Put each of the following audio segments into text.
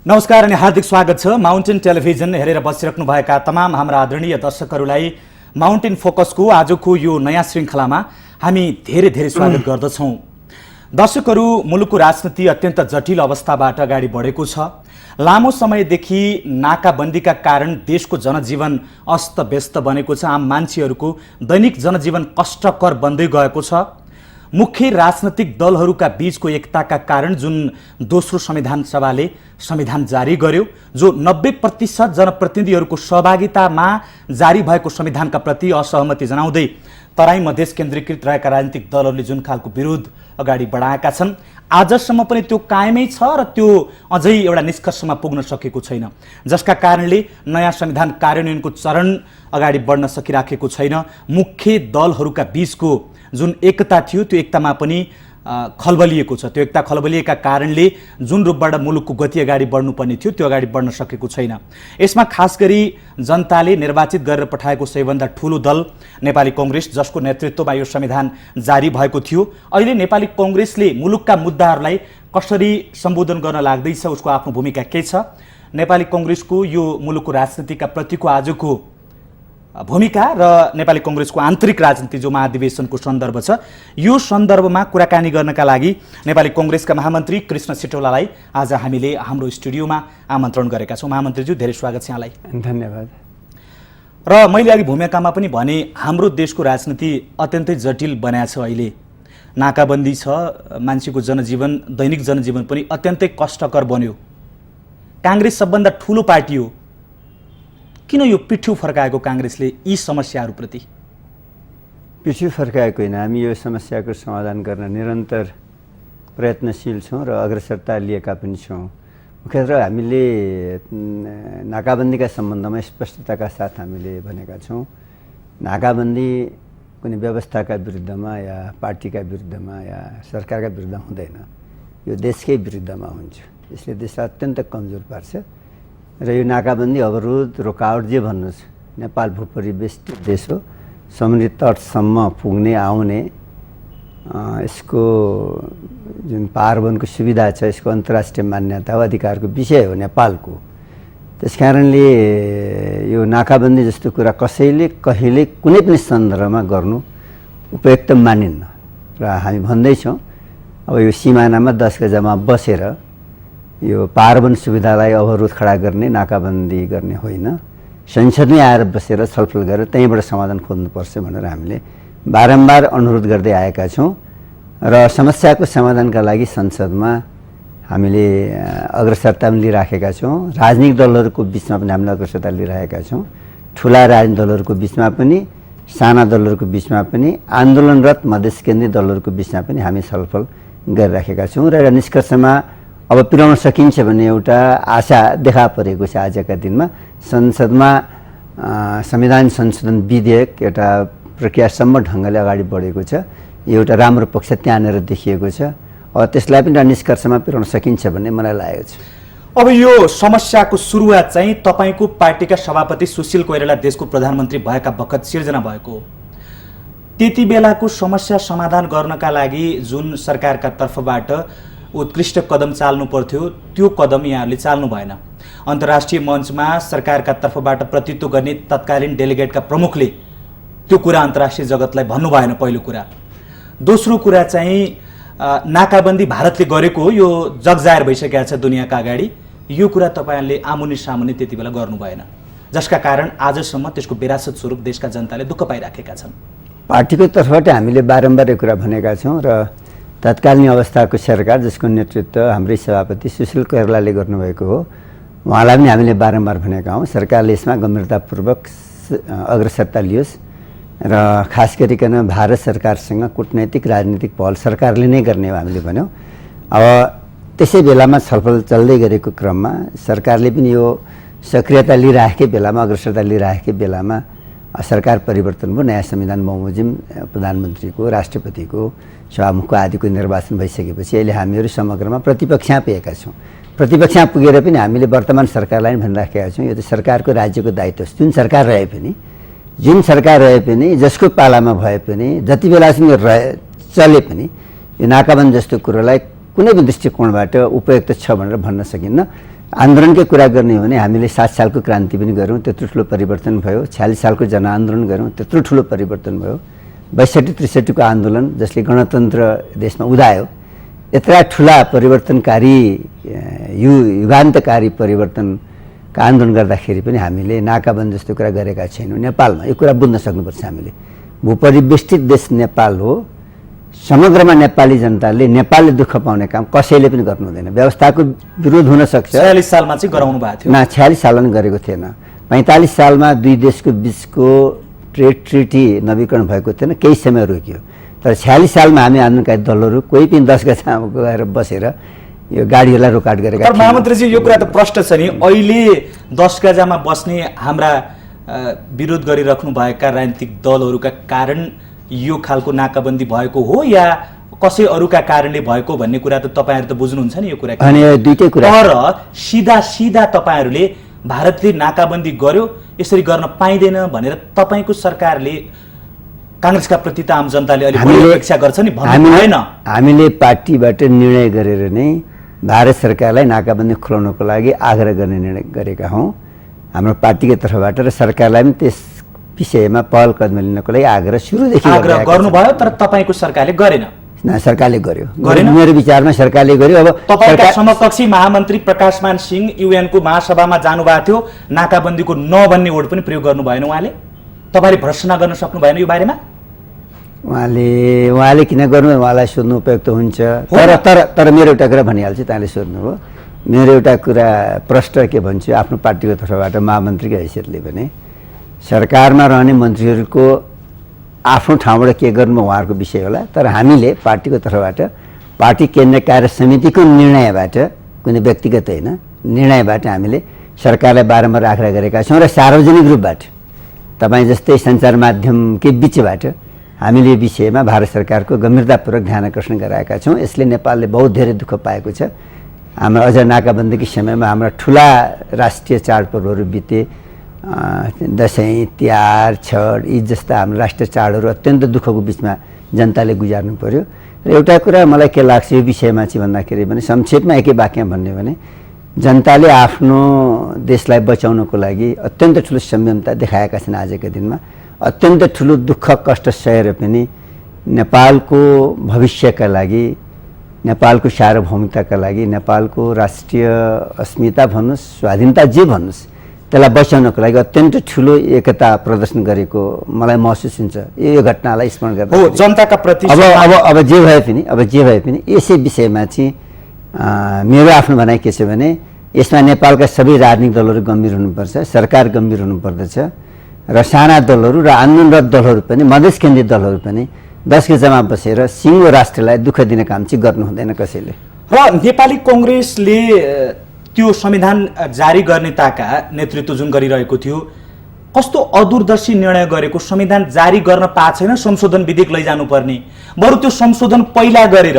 नमस्कार अनि हार्दिक स्वागत छ। माउन्टेन टेलिभिजन हेरेर बसिराख्नुभएका तमाम हाम्रा आदरणीय दर्शकहरूलाई माउन्टेन फोकसको आजको यो नयाँ श्रृङ्खलामा हामी धेरै धेरै स्वागत गर्दछौँ। दर्शकहरू, मुलुकको राजनीति अत्यन्त जटिल अवस्थाबाट अगाडि बढेको छ। लामो समयदेखि नाकाबन्दीका कारण देशको जनजीवन अस्तव्यस्त बनेको छ। आम मान्छेहरूको दैनिक जनजीवन कष्टकर बन्दै गएको छ। मुख्य राजनैतिक दलहरूका बीचको एकताका कारण जुन दोस्रो संविधान सभाले संविधान जारी गर्यो, जो 90% जनप्रतिनिधिहरूको सहभागितामा जारी भएको संविधानका प्रति असहमति जनाउँदै तराई मधेस केन्द्रीकृत रहेका राजनीतिक दलहरूले जुन खालको विरोध अगाडि बढाएका छन्, आजसम्म पनि त्यो कायमै छ र त्यो अझै एउटा निष्कर्षमा पुग्न सकेको छैन, जसका कारणले नयाँ संविधान कार्यान्वयनको चरण अगाडि बढ्न सकिराखेको छैन। मुख्य दलहरूका बीचको जुन एकता थियो त्यो एकतामा पनि खलबलिएको छ। त्यो एकता खलबलिएका कारणले जुन रूपबाट मुलुकको गति अगाडि बढ्नुपर्ने थियो त्यो अगाडि बढ्न सकेको छैन। यसमा खास गरी जनताले निर्वाचित गरेर पठाएको सबैभन्दा ठुलो दल नेपाली कांग्रेस, जसको नेतृत्वमा यो संविधान जारी भएको थियो, अहिले नेपाली कांग्रेसले मुलुकका मुद्दाहरूलाई कसरी सम्बोधन गर्न लाग्दैछ, उसको आफ्नो भूमिका के छ, नेपाली कांग्रेसको यो मुलुकको राजनीतिका प्रतिको आजको भूमिका र नेपाली कांग्रेसको आन्तरिक राजनीति जो महाधिवेशनको सन्दर्भ छ, यो सन्दर्भमा कुराकानी गर्नका लागि नेपाली कांग्रेसका महामन्त्री कृष्ण सिटौलालाई आज हामीले हाम्रो स्टुडियोमा आमन्त्रण गरेका छौँ। महामन्त्रीज्यू, धेरै स्वागत छ यहाँलाई। धन्यवाद। र मैले अघि भूमिकामा पनि भने, हाम्रो देशको राजनीति अत्यन्तै जटिल बनाएको छ। अहिले नाकाबन्दी छ, मान्छेको जनजीवन, दैनिक जनजीवन पनि अत्यन्तै कष्टकर बन्यो। कांग्रेस सबभन्दा ठुलो पार्टी हो, किन यो पिठ्यू फर्काएको कांग्रेसले यी समस्याहरूप्रति? पिठ्यू फर्काएको होइन, हामी यो समस्याको समाधान गर्न निरन्तर प्रयत्नशील छौँ र अग्रसरता लिएका पनि छौँ। मुख्यतः हामीले नाकाबन्दीका सम्बन्धमा स्पष्टताका साथ हामीले भनेका छौँ, नाकाबन्दी कुनै व्यवस्थाका विरुद्धमा या पार्टीका विरुद्धमा या सरकारका विरुद्ध हुँदैन, यो देशकै विरुद्धमा हुन्छ। यसले देशलाई अत्यन्त कमजोर पार्छ र यो नाकाबन्दी, अवरोध, रोकावट जे भन्नुहोस्, नेपाल भूपरिवेष्टित देश हो। समुद्री तटसम्म पुग्ने आउने यसको जुन पारवनको सुविधा छ, यसको अन्तर्राष्ट्रिय मान्यता हो, अधिकारको विषय हो नेपालको। त्यसकारणले यो नाकाबन्दी जस्तो कुरा कसैले कहिले कुनै पनि सन्दर्भमा गर्नु उपयुक्त मानिन्न र हामी भन्दैछौँ, अब यो सिमानामा 10 गजमा बसेर यो पारवन सुविधालाई अवरोध खडा गर्ने, नाकाबन्दी गर्ने होइन, संसदमै आएर बसेर छलफल गरेर त्यहीँबाट समाधान खोज्नुपर्छ भनेर हामीले बारम्बार अनुरोध गर्दै आएका छौँ र समस्याको समाधानका लागि संसदमा हामीले अग्रसरता पनि लिइराखेका छौँ। राजनीतिक दलहरूको बिचमा पनि हामीले अग्रसरता लिइरहेका छौँ। ठुला राजनीतिक दलहरूको बिचमा पनि, साना दलहरूको बिचमा पनि, आन्दोलनरत मधेस केन्द्रीय दलहरूको बिचमा पनि हामी छलफल गरिराखेका छौँ र एउटा निष्कर्षमा अब पुर्याउन सकिन्छ भन्ने एउटा आशा देखा परेको छ। आजका दिनमा संसदमा संविधान संशोधन विधेयक एउटा प्रक्रियासम्म ढङ्गले अगाडि बढेको छ। यो एउटा राम्रो पक्ष त्यहाँनिर देखिएको छ। अब त्यसलाई पनि एउटा निष्कर्षमा पुर्याउन सकिन्छ भन्ने मलाई लागेको छ। अब यो समस्याको सुरुवात चाहिँ तपाईँको पार्टीका सभापति सुशील कोइराला देशको प्रधानमन्त्री भएका बखत सिर्जना भएको हो। त्यति बेलाको समस्या समाधान गर्नका लागि जुन सरकारका तर्फबाट उत्कृष्ट कदम चाल्नु पर्थ्यो, त्यो कदम यहाँहरूले चाल्नु भएन। अन्तर्राष्ट्रिय मञ्चमा सरकारका तर्फबाट प्रतित्व गर्ने तत्कालीन डेलिगेटका प्रमुखले त्यो कुरा अन्तर्राष्ट्रिय जगतलाई भन्नु भएन, पहिलो कुरा। दोस्रो कुरा चाहिँ नाकाबन्दी भारतले गरेको हो, यो जगजाहेर भइसकेको छ दुनियाँका अगाडि। यो कुरा तपाईँहरूले आमुनि सामुनि त्यति बेला गर्नु भएन, जसका कारण आजसम्म त्यसको विरासत स्वरूप देशका जनताले दुःख पाइराखेका छन्। पार्टीको तर्फबाट हामीले बारम्बार यो कुरा भनेका छौँ र तत्कालीन अवस्थाको सरकार, जसको नेतृत्व हाम्रै सभापति सुशील कोइरालाले गर्नुभएको हो, उहाँलाई पनि हामीले बारम्बार भनेका हौँ सरकारले यसमा गम्भीरतापूर्वक अग्रसरता लियोस् र खास गरिकन भारत सरकारसँग कूटनैतिक राजनीतिक पहल सरकारले नै गर्ने हो हामीले भन्यौँ। अब त्यसै बेलामा छलफल चल्दै गरेको क्रममा सरकारले पनि यो सक्रियता लिइराखेकै बेलामा, अग्रसरता लिइराखेकै बेलामा सरकार परिवर्तन भयो, नयाँ संविधान बमोजिम प्रधानमन्त्रीको, राष्ट्रपतिको, सभामुखको आदिको निर्वाचन भइसकेपछि अहिले हामीहरू समग्रमा प्रतिपक्षमा पुगेका छौँ। प्रतिपक्षमा पुगेर पनि हामीले वर्तमान सरकारलाई पनि भनिराखेका छौँ, यो त सरकारको राज्यको दायित्व हो। जुन सरकार रहे पनि, जसको पालामा भए पनि, जति बेलासम्म चले पनि यो नाकाबन्दी जस्तो कुरोलाई कुनै पनि दृष्टिकोणबाट उपयुक्त छ भनेर भन्न सकिन्न। आन्दोलनकै कुरा गर्ने हो भने हामीले 7 सालको क्रान्ति पनि गऱ्यौँ, त्यत्रो ठुलो परिवर्तन भयो। 46 सालको जनआन्दोलन गऱ्यौँ, त्यत्रो ठुलो परिवर्तन भयो। 62-63 को आन्दोलन जसले गणतन्त्र देशमा उदायो, यत्रा ठुला परिवर्तनकारी युगान्तकारी परिवर्तनका आन्दोलन गर्दाखेरि पनि हामीले नाकाबन्दी जस्तो कुरा गरेका छैनौँ नेपालमा। यो कुरा बुझ्न सक्नुपर्छ हामीले। भूपरिवेष्टित देश नेपाल हो, समग्रमा नेपाली जनताले नेपालले दुःख पाउने काम कसैले पनि गर्नु हुँदैन। व्यवस्थाको विरोध हुन सक्छ। 46 सालमा चाहिँ गराउनु भएको थियो। 46 सालमा पनि गरेको थिएन। 45 सालमा दुई देशको बिचको ट्रेड ट्रिटी नवीकरण भएको थिएन, केही समय रोकियो। तर 46 सालमा हामी आन्दोलनकारी दलहरू कोही पनि 10 गजामा गएर बसेर यो गाडीहरूलाई रोकाट गरेका थियौँ। महामन्त्रीजी, यो कुरा त प्रष्ट छ नि, अहिले 10 गजामा बस्ने हाम्रा विरोध गरिराख्नु भएका राजनीतिक दलहरूका कारण यो खालको नाकाबन्दी भएको हो या कसै अरूका कारणले भएको भन्ने कुरा त तपाईहरु त बुझ्नुहुन्छ नि यो कुरा। अनि दुईटै कुरा। तर सिधा तपाईहरुले भारतले नाकाबन्दी गर्यो, यसरी गर्न पाइदैन भनेर तपाईको सरकारले कांग्रेसका प्रति त आम जनताले अलि बढी अपेक्षा गर्छ नि, भन्नु भएन? हामीले पार्टीबाट निर्णय गरेर नै भारत सरकारलाई नाकाबन्दी खुलाउनको लागि आग्रह गर्ने निर्णय गरेका हौं हाम्रो पार्टीको तर्फबाट, र सरकारलाई पनि त्यस विषयमा पहल कदमी लिनको लागि आग्रह सुरुदेखि आग्रह गर्नुभयो। तर तपाईको सरकारले गरेन। सरकारले गर्यो, मेरो विचारमा सरकारले गर्यो। अब तपाईका समकक्षी महामन्त्री प्रकाशमान सिंह UN को महासभामा जानुभएको थियो, नाकाबन्दीको न भन्ने वर्ड पनि प्रयोग गर्नु भएन उहाँले। तपाईले भर्सना गर्न सक्नु भएन यो बारेमा? उहाँले किन गर्नु, उहाँलाई सोध्नु उपयुक्त हुन्छ। तर मेरो एउटा कुरा भनिहाल्छु, ताले सोध्नुभयो। मेरो एउटा कुरा प्रष्ट के भन्छु, आफ्नो पार्टीको तर्फबाट महामन्त्रीको हैसियतले भने सरकारमा रहने मन्त्रीहरूको आफ्नो ठाउँबाट के गर्नु उहाँहरूको विषय होला। तर हामीले पार्टीको तर्फबाट पार्टी केन्द्रीय कार्य समितिको निर्णयबाट, कुनै व्यक्तिगत होइन, निर्णयबाट हामीले सरकारलाई बारम्बार आग्रह गरेका छौँ। र सार्वजनिक रूपबाट तपाईँ जस्तै सञ्चार माध्यमकै बिचबाट हामीले यो विषयमा भारत सरकारको गम्भीरतापूर्वक ध्यान आकर्षण गराएका छौँ। यसले नेपालले बहुत धेरै दुःख पाएको छ। हाम्रो अझ नाकाबन्दीको समयमा हाम्रा ठुला राष्ट्रिय चाडपर्वहरू बिते, दसैँ, तिहार, छठ, ईद जस्ता हाम्रो राष्ट्रिय चाडहरू अत्यन्त दुःखको बिचमा जनताले गुजार्नु पर्यो। र एउटा कुरा मलाई के लाग्छ यो विषयमा चाहिँ भन्दाखेरि भने संक्षेपमा एकै वाक्यमा भन्ने भने जनताले आफ्नो देशलाई बचाउनको लागि अत्यन्त ठुलो संयमता देखाएका छन्। आजको दिनमा अत्यन्त ठुलो दुःख कष्ट सहेर पनि नेपालको भविष्यका लागि, नेपालको सार्वभौमिकताका लागि, नेपालको राष्ट्रिय अस्मिता भन्नुहोस्, स्वाधीनता जे भन्नुहोस्, त्यसलाई बचाउनको लागि अत्यन्त ठुलो एकता प्रदर्शन गरेको मलाई महसुस हुन्छ यो घटनालाई स्मरण गर्दा। हो, जनताका प्रति अब जे भए पनि यसै विषयमा चाहिँ मेरो आफ्नो भनाइ के छ भने यसमा नेपालका सबै राजनीतिक दलहरू गम्भीर हुनुपर्छ, सरकार गम्भीर हुनुपर्दछ, र साना दलहरू र आन्दोलनरत दलहरू पनि, मधेस केन्द्रित दलहरू पनि 10 गजामा बसेर सिङ्गो राष्ट्रलाई दुःख दिने काम चाहिँ गर्नु हुँदैन कसैले। र नेपाली कांग्रेसले त्यो संविधान जारी गर्नेताका नेतृत्व जुन गरिरहेको थियो, कस्तो अदूरदर्शी निर्णय गरेको, संविधान जारी गर्न पाएको छैन, संशोधन विधेयक लैजानु पर्ने, बरु त्यो संशोधन पहिला गरेर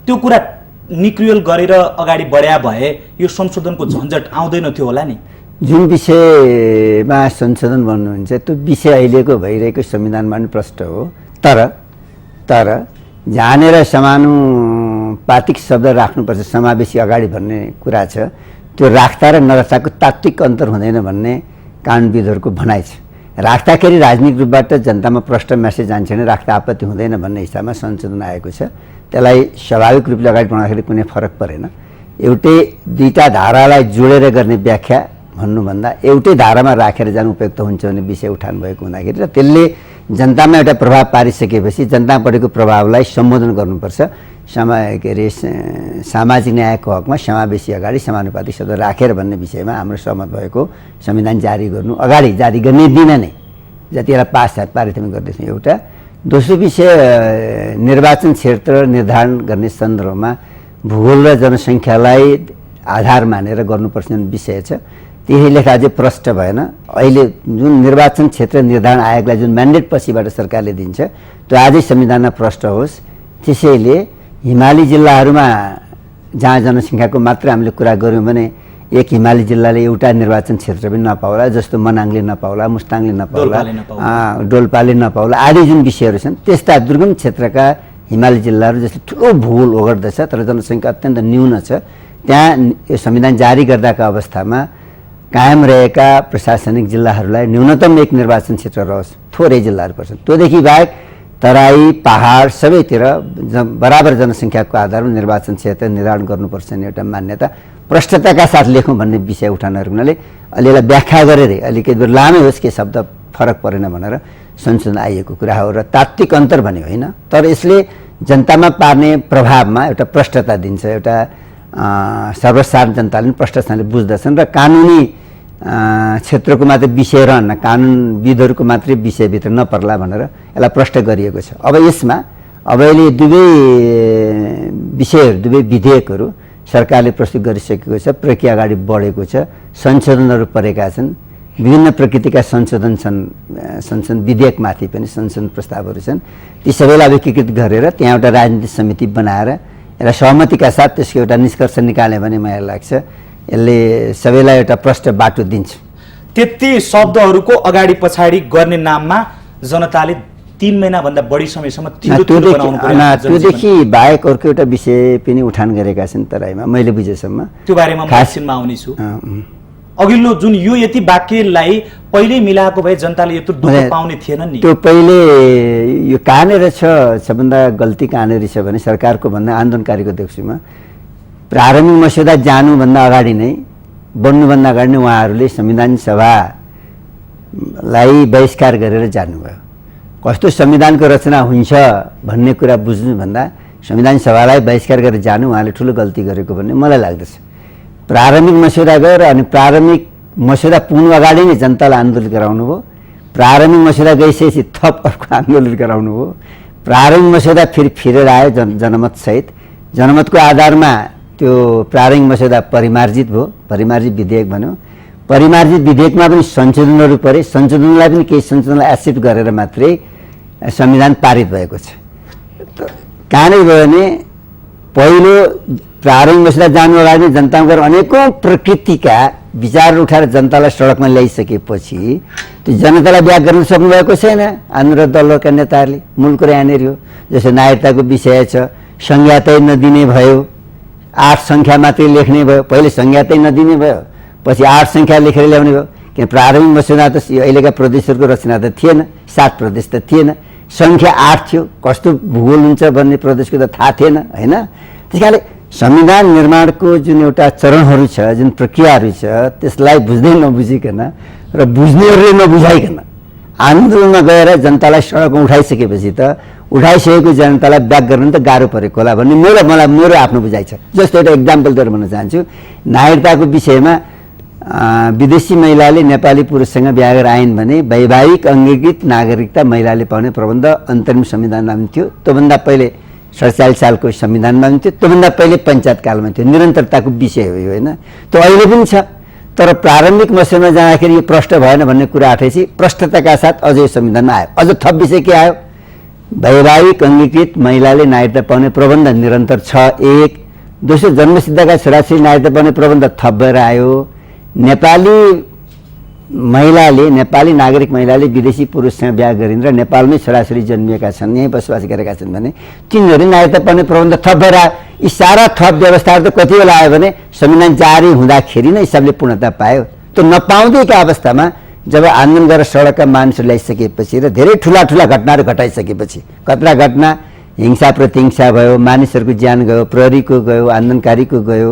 त्यो कुरा निक्रियल गरेर अगाडि बढ्या भए यो संशोधनको झन्झट आउँदैन थियो होला नि। जुन विषयमा संशोधन भन्नुहुन्छ त्यो विषय अहिलेको भइरहेको संविधानमा पनि प्रष्ट हो। तर जानेर समानुपातिक शब्द राख्नुपर्छ, समावेशी अगाडि भन्ने कुरा छ, त्यो राख्दा र नराख्दाको तात्विक अन्तर हुँदैन भन्ने कानुनविदहरूको भनाइ छ। राख्दाखेरि राजनीतिक रूपबाट जनतामा प्रष्ट मेसेज जान्छ भने राख्दा आपत्ति हुँदैन भन्ने हिसाबमा संशोधन आएको छ। त्यसलाई स्वाभाविक रूपले अगाडि बढाउँदाखेरि कुनै फरक परेन। एउटै दुईटा धारालाई जोडेर गर्ने व्याख्या भन्नुभन्दा एउटै धारामा राखेर जानु उपयुक्त हुन्छ भन्ने विषय उठान भएको हुँदाखेरि र त्यसले जनतामा एउटा प्रभाव पारिसकेपछि जनतापट्टिको प्रभावलाई सम्बोधन गर्नुपर्छ। सामाजिक न्यायको हकमा समावेशी अगाडि समानुपातिक शब्द राखेर भन्ने विषयमा हाम्रो सहमत भएको संविधान जारी गर्नु, अगाडि जारी गर्ने दिन नै जतिखेर पारित गर्दैछौँ। एउटा दोस्रो विषय निर्वाचन क्षेत्र निर्धारण गर्ने सन्दर्भमा भूगोल र जनसङ्ख्यालाई आधार मानेर गर्नुपर्छ भन्ने विषय छ। त्यही लेखा अझै प्रष्ट भएन। अहिले जुन निर्वाचन क्षेत्र निर्धारण आयोगलाई जुन म्यान्डेट पछिबाट सरकारले दिन्छ त्यो आजै संविधानमा प्रष्ट होस्। त्यसैले हिमाली जिल्लाहरूमा जहाँ जनसङ्ख्याको मात्र हामीले कुरा गऱ्यौँ भने एक हिमाली जिल्लाले एउटा निर्वाचन क्षेत्र पनि नपाउला, जस्तो मनाङले नपाउला, मुस्ताङले नपाउला, डोल्पाले नपाउला आदि जुन विषयहरू छन्, त्यस्ता दुर्गम क्षेत्रका हिमाली जिल्लाहरू जसले ठुलो भूगोल ओगट्दछ तर जनसङ्ख्या अत्यन्त न्यून छ, त्यहाँ यो संविधान जारी गर्दाको अवस्थामा कायम रहेका प्रशासनिक जिल्लाहरूलाई न्यूनतम एक निर्वाचन क्षेत्र रहोस्, थोरै जिल्लाहरू पर्छन्। त्योदेखि बाहेक तराई पहाड सबैतिर बराबर जनसङ्ख्याको आधारमा निर्वाचन क्षेत्र निर्धारण गर्नुपर्छ भन्ने एउटा मान्यता प्रष्टताका साथ लेखौँ भन्ने विषय उठाउनको हुनाले अलिअलि व्याख्या गरेरै अलिकति बेर लामै होस् के शब्द फरक परेन भनेर संशोधन आइएको कुरा हो र तात्विक अन्तर भने होइन, तर यसले जनतामा पार्ने प्रभावमा एउटा प्रष्टता दिन्छ, एउटा सर्वसाधारण जनताले पनि प्रष्टताले बुझ्दछन् र कानुनी क्षेत्रको मात्रै विषय रहन्न, कानुनविदहरूको मात्रै विषयभित्र नपर्ला भनेर यसलाई प्रष्ट गरिएको छ। अब यसमा अब अहिले दुवै विषयहरू, दुवै विधेयकहरू सरकारले प्रस्तुत गरिसकेको छ, प्रक्रिया अगाडि बढेको छ, संशोधनहरू परेका छन्, विभिन्न प्रकृतिका संशोधन छन्, संशोधन विधेयकमाथि पनि संशोधन प्रस्तावहरू छन्। ती सबैलाई एकीकृत गरेर त्यहाँ एउटा राजनीतिक समिति बनाएर यसलाई सहमतिका साथ त्यसको एउटा निष्कर्ष निकाल्यो भने मलाई लाग्छ यसले सबैलाई एउटा प्रष्ट बाटो दिन्छ। त्यति शब्दहरूको अगाडि पछाडि गर्ने नाममा जनताले 3 महिनाभन्दा बढी समयसम्म त्योदेखि बाहेक अर्को एउटा विषय पनि उठान गरेका छन् तराईमा मैले बुझेसम्म, त्यो बारेमा म एकछिनमा आउनेछु। अघिल्लो जुन यो यति वाक्यलाई पहिल्यै मिलाएको भए जनताले यत्रो दुःख पाउने थिएन नि। त्यो पहिले यो कहाँनिर छ, सबभन्दा गल्ती कहाँनिर छ भने सरकारको भन्दा आन्दोलनकारीको देख्छु म। प्रारम्भिक मस्यौदा जानुभन्दा अगाडि नै, बन्नुभन्दा अगाडि नै उहाँहरूले संविधान सभालाई बहिष्कार गरेर जानुभयो। कस्तो संविधानको रचना हुन्छ भन्ने कुरा बुझ्नुभन्दा संविधान सभालाई बहिष्कार गरेर जानु उहाँले ठुलो गल्ती गरेको भन्ने मलाई लाग्दछ। प्रारम्भिक मस्यौदा गएर अनि प्रारम्भिक मस्यौदा पुग्नु अगाडि नै जनतालाई आन्दोलन गराउनु भयो, प्रारम्भिक मस्यौदा गइसकेपछि थप अर्को आन्दोलन गराउनु भयो, प्रारम्भिक मस्यौदा फिरेर आयो जनमतसहित, जनमतको आधारमा त्यो प्रारम्भिक मस्यौदा परिमार्जित भयो, परिमार्जित विधेयक भन्यो, परिमार्जित विधेयकमा पनि संशोधनहरू परे, संशोधनलाई पनि केही संशोधनलाई एक्सेप्ट गरेर मात्रै संविधान पारित भएको छ। कहाँनिर भयो भने पहिलो प्रारम्भिक मस्यौदा जानु अगाडि जनतामा गएर अनेकौँ प्रकृतिका विचारहरू उठाएर जनतालाई सडकमा ल्याइसकेपछि त्यो जनतालाई व्याख्या गर्न सक्नुभएको छैन आन्दोलन दलका नेताहरूले। मूल कुरा यहाँनिर हो, जस्तो नागरिकताको विषय छ, संज्ञातै नदिने भयो, 8 सङ्ख्या मात्रै लेख्ने भयो, पहिले संज्ञातै नदिने भयो, पछि 8 सङ्ख्या लेखेर ल्याउने भयो। किन प्रारम्भिक मस्यौदा त अहिलेका प्रदेशहरूको रचना त थिएन, 7 प्रदेश त थिएन, सङ्ख्या 8 थियो, कस्तो भूगोल हुन्छ भन्ने प्रदेशको त थाहा थिएन होइन। त्यस कारणले संविधान निर्माणको जुन एउटा चरणहरू छ, जुन प्रक्रियाहरू छ, त्यसलाई बुझ्दै नबुझिकन र बुझ्नेहरूले नबुझाइकन आन्दोलनमा गएर जनतालाई सडकमा उठाइसकेपछि त उठाइसकेको जनतालाई ब्याक गर्न त गाह्रो परेको होला भन्ने मेरो आफ्नो बुझाइ छ। जस्तो एउटा इक्जाम्पल दिएर भन्न चाहन्छु, नागरिकताको विषयमा विदेशी महिलाले नेपाली पुरुषसँग बिहा गरेर आइन् भने वैवाहिक अङ्गीकृत नागरिकता महिलाले पाउने प्रबन्ध अन्तरिम संविधानमा पनि थियो, त्योभन्दा पहिले 47 सालको संविधानमा पनि थियो, त्योभन्दा पहिले पञ्चायत कालमा थियो, निरन्तरताको विषय हो यो होइन। त्यो अहिले पनि छ, तर प्रारम्भिक मस्यौदामा जाँदाखेरि यो प्रष्ट भएन भन्ने कुरा आएपछि प्रष्टताका साथ अझ यो संविधानमा आयो। अझ थप विषय के आयो, वैवाहिक अङ्गीकृत महिलाले नागरिकता पाउने प्रबन्ध निरन्तर छ, 1। दोस्रो, जन्मसिद्धका छोराछोरी नागरिकता पाउने प्रबन्ध थप भएर आयो। नेपाली नागरिक महिलाले विदेशी पुरुषसँग बिहा गरिन् र नेपालमै छोराछोरी जन्मिएका छन्, यहीँ बसोबास गरेका छन् भने तिनीहरू नागरिकता पाउने प्रबन्ध थप भएर आयो। यी सारा थप व्यवस्थाहरू त कति बेला आयो भने संविधान जारी हुँदाखेरि नै सबले पूर्णता पायो। त्यो नपाउँदैका अवस्थामा जब आन्दोलन गरेर सडकका मानिसहरू ल्याइसकेपछि र धेरै ठुला घटनाहरू घटाइसकेपछि, कत्रा घटना, हिंसा प्रतिहिंसा भयो, मानिसहरूको ज्यान गयो, प्रहरीको गयो, आन्दोलनकारीको गयो,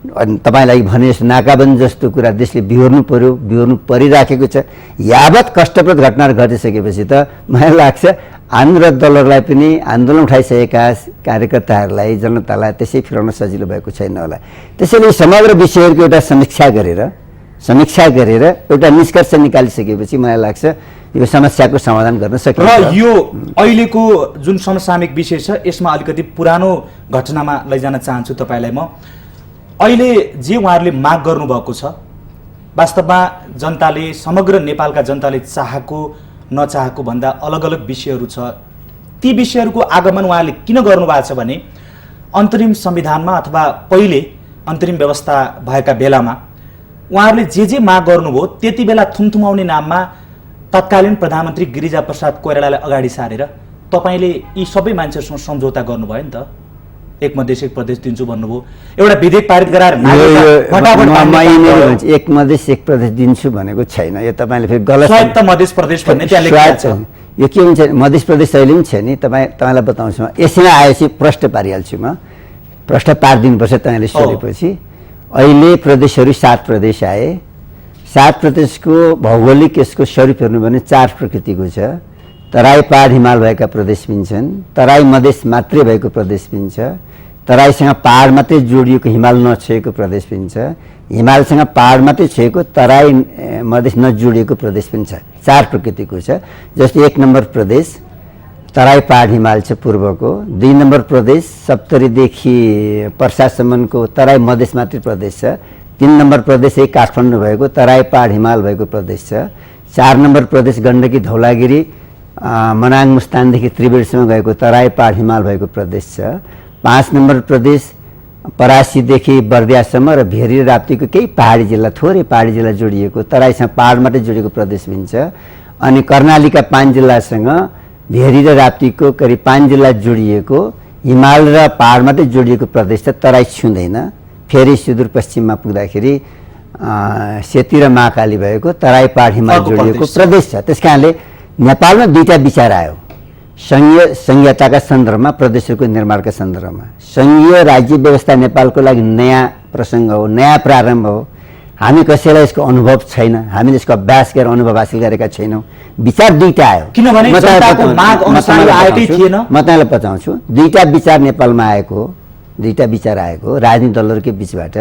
तपाईँलाई भने नाकाबन्दी जस्तो कुरा देशले बिहोर्नु परिराखेको छ। यावत कष्टप्रद घटनाहरू घटिसकेपछि त मलाई लाग्छ आन्दोलन दलहरूलाई पनि आन्दोलन उठाइसकेका कार्यकर्ताहरूलाई, जनतालाई त्यसै फिराउन सजिलो भएको छैन होला। त्यसैले समग्र विषयहरूको एउटा समीक्षा गरेर एउटा निष्कर्ष निकालिसकेपछि मलाई लाग्छ यो समस्याको समाधान गर्न सकिन्छ। र यो अहिलेको जुन समसामयिक विषय छ यसमा अलिकति पुरानो घटनामा लैजान चाहन्छु तपाईँलाई म। अहिले जे उहाँहरूले माग गर्नुभएको छ, वास्तवमा जनताले, समग्र नेपालका जनताले चाहेको नचाहेको भन्दा अलग अलग विषयहरू छ। ती विषयहरूको आगमन उहाँले किन गर्नुभएको छ भने अन्तरिम संविधानमा अथवा पहिले अन्तरिम व्यवस्था भएका बेलामा उहाँहरूले जे माग गर्नुभयो त्यति बेला थुमथुमाउने नाममा तत्कालीन प्रधानमन्त्री गिरिजाप्रसाद कोइरालालाई अगाडि सारेर तपाईँले यी सबै मान्छेहरूसँग सम्झौता गर्नुभयो नि त। एक मधेस एक प्रदेश दिन्छु भन्नुभयो, एउटा विधेयक पारित गराएर एक मधेस एक प्रदेश दिन्छु भनेको छैन। यो तपाईँले फेरि गलत स्वायत्त मधेस प्रदेश भन्ने त्यहाँ लेखिएको छ। यो के हुन्छ, मधेस प्रदेश अहिले पनि छ नि, तपाईँलाई बताउँछु म। यसैमा आएपछि प्रश्न पारिहाल्छु म, प्रश्न पारिदिनुपर्छ तपाईँले सोधेपछि। अहिले प्रदेशहरू 7 प्रदेश आए। 7 प्रदेशको भौगोलिक यसको स्वरूप हेर्नु भने 4 प्रकृतिको छ। तराई पहाड हिमाल भएका प्रदेश पनि छन्, तराई मधेस मात्रै भएको प्रदेश पनि छ, तराईसँग पहाड मात्रै जोडिएको हिमाल नछोएको प्रदेश पनि छ, हिमालसँग पहाड मात्रै छोएको तराई मधेस नजोडिएको प्रदेश पनि छ। 4 प्रकृतिको छ। जस्तै 1 नम्बर प्रदेश तराई पहाड हिमाल छ पूर्वको, 2 नम्बर प्रदेश सप्तरीदेखि पर्सासम्मको तराई मधेस मात्रै प्रदेश छ, 3 नम्बर प्रदेश एक काठमाडौँ भएको तराई पहाड हिमाल भएको प्रदेश छ, 4 नम्बर प्रदेश गण्डकी धौलागिरी मनाङ मुस्तानदेखि त्रिवेणीसम्म गएको तराई पहाड हिमाल भएको प्रदेश छ, 5 नम्बर प्रदेश परासीदेखि बर्दियासम्म र भेरी र राप्तीको केही पहाडी जिल्ला थोरै पहाडी जिल्ला जोडिएको तराईसँग पहाड मात्रै जोडिएको प्रदेश पनि छ। अनि कर्णालीका 5 जिल्लासँग भेरी र राप्तीको करिब 5 जिल्ला जोडिएको हिमाल र पहाड मात्रै जोडिएको प्रदेश छ, तराई छुँदैन। फेरि सुदूरपश्चिममा पुग्दाखेरि सेती र महाकाली भएको तराई पहाड हिमाल जोडिएको प्रदेश छ। त्यस कारणले नेपालमा 2टा विचार आयो, संघीयताका सन्दर्भमा, प्रदेशहरूको निर्माणका सन्दर्भमा। संघीय राज्य व्यवस्था नेपालको लागि नयाँ प्रसङ्ग हो, नयाँ प्रारम्भ हो। हामी कसैलाई यसको अनुभव छैन, हामीले यसको अभ्यास गरेर अनुभव हासिल गरेका छैनौँ। विचार 2टा आयो, किनभने जनताको माग अनुसार आएकै थिएन। म तपाईँलाई बताउँछु, 2टा विचार नेपालमा आएको, 2टा विचार आएको राजनीतिक दलहरूकै बिचबाट।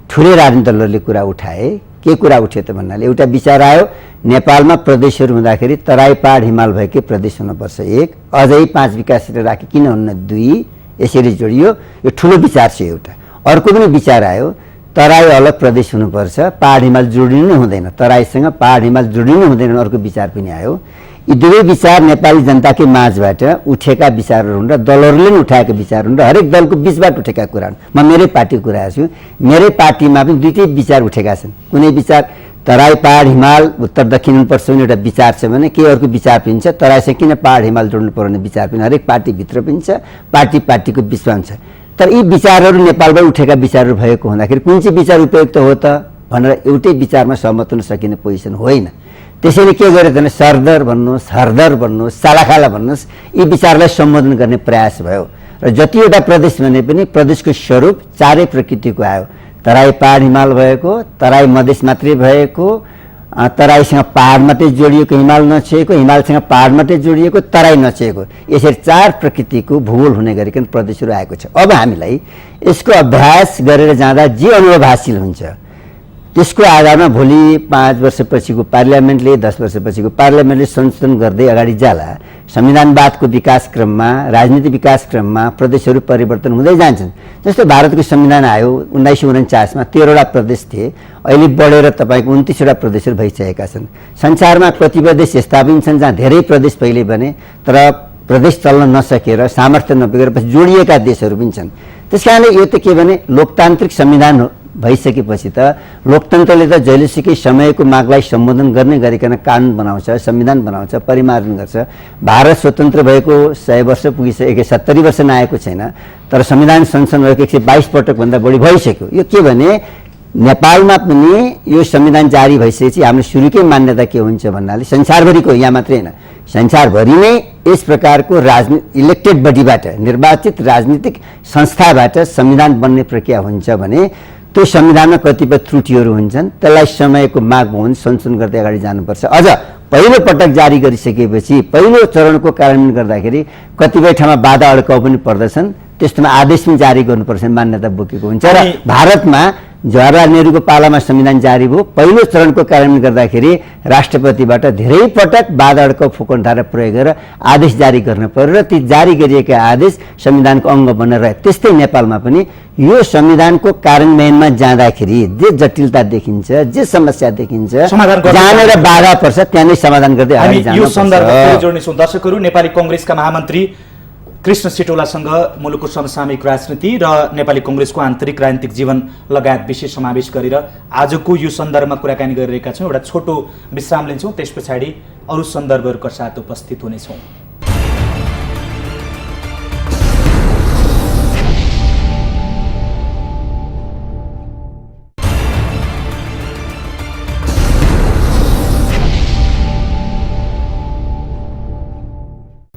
ठुलै राजनीतिक दलहरूले कुरा उठाए। के कुरा उठ्यो त भन्नाले एउटा विचार आयो, नेपालमा प्रदेशहरू हुँदाखेरि तराई पहाड हिमाल भएकै प्रदेश हुनुपर्छ 1, अझै 5 विकास क्षेत्र राखे किन हुन्न 2, यसरी जोडियो। यो ठुलो विचार छ एउटा। अर्को पनि विचार आयो, तराई अलग प्रदेश हुनुपर्छ, पहाड हिमाल जोडिनु नै हुँदैन, तराईसँग पहाड हिमाल जोडिनु हुँदैन, अर्को विचार पनि आयो। यी दुवै विचार नेपाली जनताकै माझबाट उठेका विचारहरू हुन् र दलहरूले पनि उठाएका विचार हुन् र हरेक दलको बिचबाट उठेका कुरा हुन्। म मेरै पार्टीको कुरा गर्छु, मेरै पार्टीमा पनि 2टै विचार उठेका छन्। कुनै विचार तराई पहाड हिमाल उत्तर दक्षिण हुनुपर्छ भने एउटा विचार छ भने के अर्को विचार पनि छ, तराईसँग किन पहाड हिमाल जोड्नु पर्ने विचार पनि हरेक पार्टीभित्र पनि छ, पार्टीको बिचमा छ। तर यी विचारहरू नेपालबाट उठेका विचारहरू भएको हुँदाखेरि कुन चाहिँ विचार उपयुक्त हो त भनेर एउटै विचारमा सहमत हुन सकिने पोजिसन होइन। त्यसैले के गर्यो भने सरदर भन्नुहोस्, हरदर भन्नुहोस्, सालाखाला भन्नुहोस्, यी विचारलाई सम्बोधन गर्ने प्रयास भयो र जतिवटा प्रदेश भने पनि प्रदेशको स्वरूप 4 प्रकृतिको आयो। तराई पहाड हिमाल भएको, तराई मधेस मात्रै भएको, तराईसँग पहाड मात्रै जोडिएको हिमाल नछोएको, हिमालसँग पहाड मात्रै जोडिएको, तराई नछोएको, यसरी 4 प्रकृतिको भूगोल हुने गरिकन प्रदेशहरू आएको छ। अब हामीलाई यसको अभ्यास गरेर जाँदा जे अनुभव हासिल हुन्छ त्यसको आधारमा भोलि 5 वर्षपछिको पार्लियामेन्टले 10 वर्षपछिको पार्लियामेन्टले संशोधन गर्दै अगाडि जाला। संविधानवादको विकास क्रममा, राजनीतिक विकास क्रममा प्रदेशहरू परिवर्तन हुँदै जान्छन्। जस्तो भारतको संविधान आयो 1949 मा 13वटा प्रदेश थिए, अहिले बढेर तपाईँको 29वटा प्रदेशहरू भइसकेका छन्। संसारमा कतिपय देश यस्ता पनि छन् जहाँ धेरै प्रदेश पहिले बने तर प्रदेश चल्न नसकेर सामर्थ्य नपुगेर पछि जोडिएका देशहरू पनि छन्। त्यसकारणले यो त के भने लोकतान्त्रिक संविधान हो भइसकेपछि त लोकतन्त्रले त जहिलेसुकै समयको मागलाई सम्बोधन गर्ने गरिकन कानुन बनाउँछ, संविधान बनाउँछ, परिमार्जन गर्छ। भारत स्वतन्त्र भएको 100 वर्ष पुगिसक्यो, 70 वर्ष नआएको छैन, तर संविधान संशोधन भएको 122 पटकभन्दा बढी भइसक्यो। यो के भने नेपालमा पनि यो संविधान जारी भइसकेपछि हाम्रो सुरुकै मान्यता के हुन्छ भन्नाले संसारभरिको, यहाँ मात्रै होइन संसारभरि नै यस प्रकारको इलेक्टेड बडीबाट, निर्वाचित राजनीतिक संस्थाबाट संविधान बन्ने प्रक्रिया हुन्छ भने त्यो संविधानमा कतिपय त्रुटिहरू हुन्छन्, त्यसलाई समयको माग हुन्छ संशोधन गर्दै अगाडि जानुपर्छ। अझ पहिलो पटक जारी गरिसकेपछि पहिलो चरणको कार्यान्वयन गर्दाखेरि कतिपय ठाउँमा बाधा अड्काउ पनि पर्दछन्, त्यस्तोमा आदेश पनि जारी गर्नुपर्छ, मान्यता बोकेको हुन्छ। र भारतमा जवाहरलाल नेहरूको पालामा संविधान जारी भयो, पहिलो चरणको कार्यान्वयन गर्दाखेरि राष्ट्रपतिबाट धेरै पटक बाधा अड्काउ फुकनधारा प्रयोग गरेर आदेश जारी गर्न पर्यो र ती जारी गरिएका आदेश संविधानको अङ्ग बनेर रहे। त्यस्तै नेपालमा पनि यो संविधानको कार्यान्वयनमा जाँदाखेरि जे जटिलता देखिन्छ, जे समस्या देखिन्छ, जहाँनिर बाधा पर्छ त्यहाँनिर समाधान गर्दै अगाडि जानुपर्छ। यो सन्दर्भमा जोड्नेछौँ दर्शकहरू, नेपाली कांग्रेसका महामन्त्री कृष्ण सिटौलासँग मुलुकको समसामयिक राजनीति र नेपाली कांग्रेसको आन्तरिक राजनीतिक जीवन लगायत विषय समावेश गरेर आजको यो सन्दर्भमा कुराकानी गरिरहेका छौँ। एउटा छोटो विश्राम लिन्छौँ, त्यस पछाडि अरू सन्दर्भहरूका साथ उपस्थित हुनेछौँ।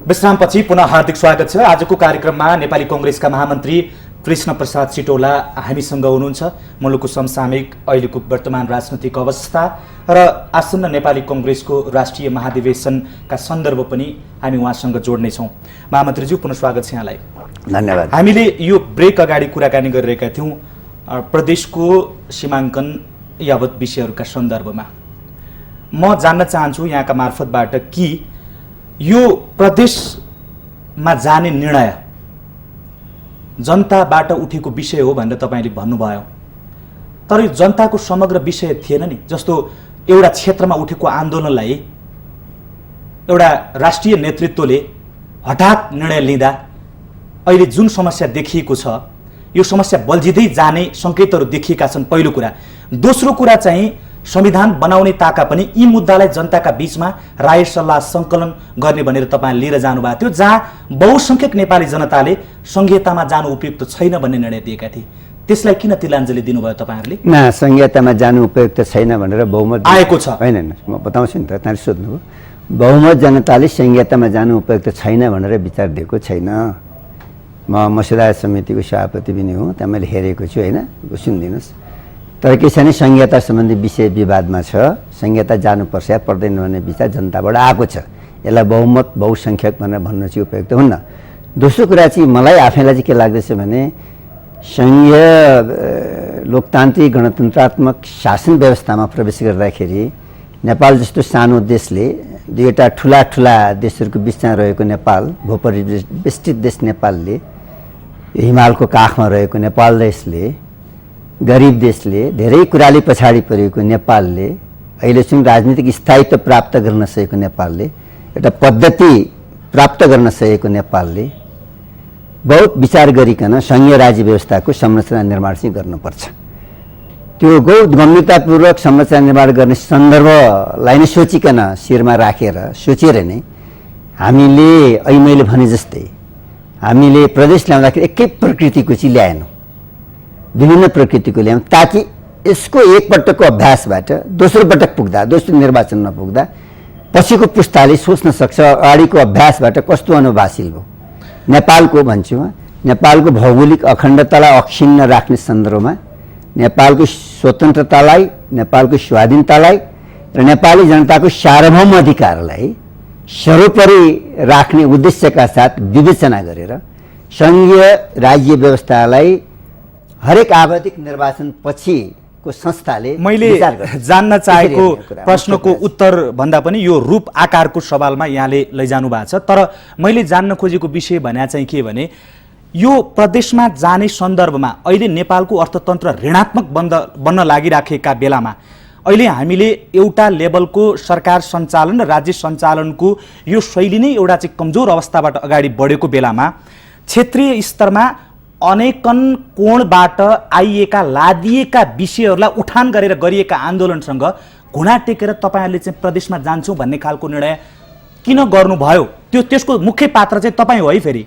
विश्रामपछि पुनः हार्दिक स्वागत छ। आजको कार्यक्रममा नेपाली कांग्रेसका महामन्त्री कृष्ण प्रसाद सिटौला हामीसँग हुनुहुन्छ। मुलुकको समसामयिक अहिलेको वर्तमान राजनैतिक अवस्था र आसन्न नेपाली कांग्रेसको राष्ट्रिय महाधिवेशनका सन्दर्भ पनि हामी उहाँसँग जोड्नेछौँ। महामन्त्रीज्यू पुनः स्वागत छ यहाँलाई। धन्यवाद। हामीले यो ब्रेक अगाडि कुराकानी गरिरहेका थियौँ प्रदेशको सीमाङ्कन यावत विषयहरूका सन्दर्भमा। म जान्न चाहन्छु यहाँका मार्फतबाट कि यो प्रदेशमा जाने निर्णय जनताबाट उठेको विषय हो भनेर तपाईँले भन्नुभयो, तर यो जनताको समग्र विषय थिएन नि। जस्तो एउटा क्षेत्रमा उठेको आन्दोलनलाई एउटा राष्ट्रिय नेतृत्वले हठात निर्णय लिँदा अहिले जुन समस्या देखिएको छ, यो समस्या बल्झिँदै जाने सङ्केतहरू देखिएका छन्। पहिलो कुरा। दोस्रो कुरा चाहिँ संविधान बनाउने ताका पनि यी मुद्दालाई जनताका बीचमा राय सल्लाह सङ्कलन गर्ने भनेर तपाईँ लिएर जानुभएको थियो, जहाँ बहुसङ्ख्यक नेपाली जनताले संघीयतामा जानु उपयुक्त छैन भन्ने निर्णय दिएका थिए। त्यसलाई किन तिलाञ्जली दिनुभयो तपाईँहरूले? न, संघीयतामा जानु उपयुक्त छैन भनेर बहुमत आएको छ। होइन, म बताउँछु नि त, तपाईँले सोध्नुभयो। बहुमत जनताले संघीयतामा जानु उपयुक्त छैन भनेर विचार दिएको छैन। म मसुदा समितिको सभापति पनि हुँ, त्यहाँ मैले हेरेको छु, होइन, सुनिदिनुहोस्। तर के छ भने संघीयता सम्बन्धी विषय विवादमा छ, संघीयता जानुपर्छ या पर्दैन भन्ने विचार जनताबाट आएको छ। यसलाई बहुमत बहुसङ्ख्यक भनेर भन्न चाहिँ उपयुक्त हुन्न। दोस्रो कुरा चाहिँ मलाई आफैलाई चाहिँ के लाग्दैछ भने संघीय लोकतान्त्रिक गणतन्त्रात्मक शासन व्यवस्थामा प्रवेश गर्दाखेरि नेपाल जस्तो सानो देशले, दुईवटा ठुला ठुला देशहरूको बिचमा रहेको नेपाल, भूपरिवेष्टित देश नेपालले, हिमालको काखमा रहेको नेपाल देशले, गरिब देशले, धेरै कुराले पछाडि परेको नेपालले, अहिलेसम्म राजनीतिक स्थायित्व प्राप्त गर्न सकेको नेपालले, एउटा पद्धति प्राप्त गर्न सकेको नेपालले बहुत विचार गरिकन संघीय राज्य व्यवस्थाको संरचना निर्माण चाहिँ गर्नुपर्छ। त्यो गम्भीरतापूर्वक संरचना निर्माण गर्ने सन्दर्भलाई नै सोचिकन शिरमा राखेर सोचेर नै हामीले अहिले मैले भने जस्तै हामीले प्रदेश ल्याउँदाखेरि एकै प्रकृतिको चाहिँ ल्याएनौँ, विभिन्न प्रकृतिको ल्यायौँ, ताकि यसको एकपटकको अभ्यासबाट दोस्रो पटक पुग्दा, दोस्रो निर्वाचन नपुग्दा पछिको पुस्ताले सोच्न सक्छ अगाडिको अभ्यासबाट कस्तो अनुभव हासिल भयो। नेपालको भन्छु, नेपालको भौगोलिक अखण्डतालाई अक्षुण्ण राख्ने सन्दर्भमा, नेपालको स्वतन्त्रतालाई, नेपालको स्वाधीनतालाई र नेपाली जनताको सार्वभौम अधिकारलाई सर्वोपरि राख्ने उद्देश्यका साथ विवेचना गरेर सङ्घीय राज्य व्यवस्थालाई हरेक आवधिक निर्वाचन पछिको संस्थाले मैले जान्न चाहेको प्रश्नको उत्तर भन्दा पनि यो रूप आकारको सवालमा यहाँले लैजानु भएको छ। तर मैले जान्न खोजेको विषय भने चाहिँ के भने यो प्रदेशमा जाने सन्दर्भमा अहिले नेपालको अर्थतन्त्र ऋणात्मक बन्न लागिराखेका बेलामा अहिले हामीले एउटा लेभलको सरकार सञ्चालन र राज्य सञ्चालनको यो शैली नै एउटा चाहिँ कमजोर अवस्थाबाट अगाडि बढेको बेलामा क्षेत्रीय स्तरमा अनेकन कोणबाट आइएका लादिएका विषयहरूलाई उठान गरेर गरिएका आन्दोलनसँग घुँडा टेकेर तपाईँहरूले चाहिँ प्रदेशमा जान्छौँ भन्ने खालको निर्णय किन गर्नुभयो? त्यसको मुख्य पात्र चाहिँ तपाईँ हो है, फेरि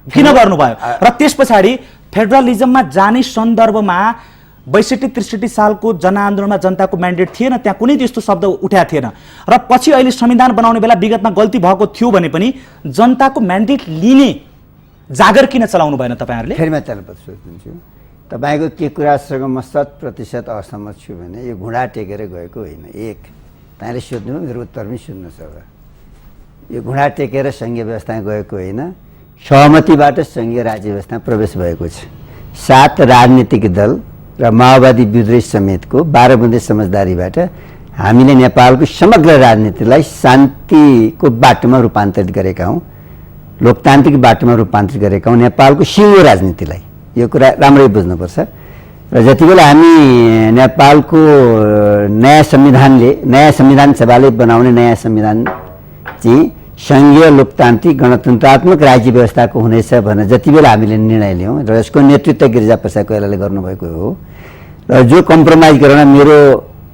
किन गर्नुभयो? र त्यस पछाडि फेडरलिजममा जाने सन्दर्भमा 62-63 सालको जनआन्दोलनमा जनताको म्यान्डेट थिएन, त्यहाँ कुनै त्यस्तो शब्द उठाएको थिएन। र पछि अहिले संविधान बनाउने बेला विगतमा गल्ती भएको थियो भने पनि जनताको म्यान्डेट लिने जागर किन चलाउनु भएन तपाईँहरूले? फेरि म त्यसलाई सोचिदिन्छु। तपाईँको के कुरासँग म 100% असहमत छु भने यो घुँडा टेकेर गएको होइन। एक, तपाईँले सोध्नु, मेरो उत्तर पनि सुन्नुहोस्। अब यो घुँडा टेकेर सङ्घीय व्यवस्थामा गएको होइन, सहमतिबाट सङ्घीय राज्य व्यवस्थामा प्रवेश भएको छ। 7 राजनीतिक दल र माओवादी विद्रोही समेतको 12 बुँदे समझदारीबाट हामीले नेपालको समग्र राजनीतिलाई शान्तिको बाटोमा रूपान्तरित गरेका हौँ, लोकतान्त्रिक बाटोमा रूपान्तरित गरेका हौँ नेपालको सिङ्गो राजनीतिलाई। यो कुरा राम्ररै बुझ्नुपर्छ। र जति बेला हामी नेपालको नयाँ संविधान सभाले बनाउने नयाँ संविधान चाहिँ सङ्घीय लोकतान्त्रिक गणतन्त्रात्मक राज्य व्यवस्थाको हुनेछ भनेर जति बेला हामीले निर्णय लियौँ र यसको नेतृत्व गिरिजाप्रसाद कोइरालाले गर्नुभएको हो, र जो कम्प्रोमाइज गर्न मेरो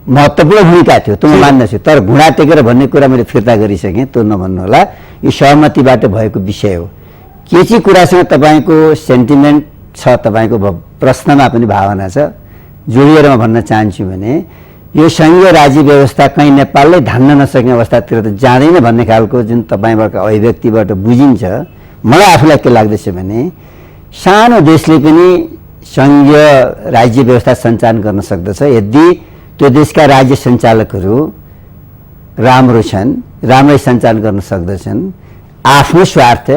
महत्त्वपूर्ण भूमिका थियो त्यो म मान्दछु। तर घुँडा टेकेर भन्ने कुरा मैले फिर्ता गरिसकेँ, त्यो नभन्नु होला। यो सहमतिबाट भएको विषय हो। के चाहिँ कुरासँग तपाईँको सेन्टिमेन्ट छ, तपाईँको प्रश्नमा पनि भावना छ, जोडिएर म भन्न चाहन्छु भने यो सङ्घीय राज्य व्यवस्था कहीँ नेपालले धान्न नसक्ने अवस्थातिर त जाँदैन भन्ने खालको जुन तपाईँबाट अभिव्यक्तिबाट बुझिन्छ, मलाई आफूलाई के लाग्दछ भने सानो देशले पनि सङ्घीय राज्य व्यवस्था सञ्चालन गर्न सक्दछ यदि त्यो देशका राज्य सञ्चालकहरू राम्रो छन्, राम्रै सञ्चालन गर्न सक्दछन्। आफ्नो स्वार्थ,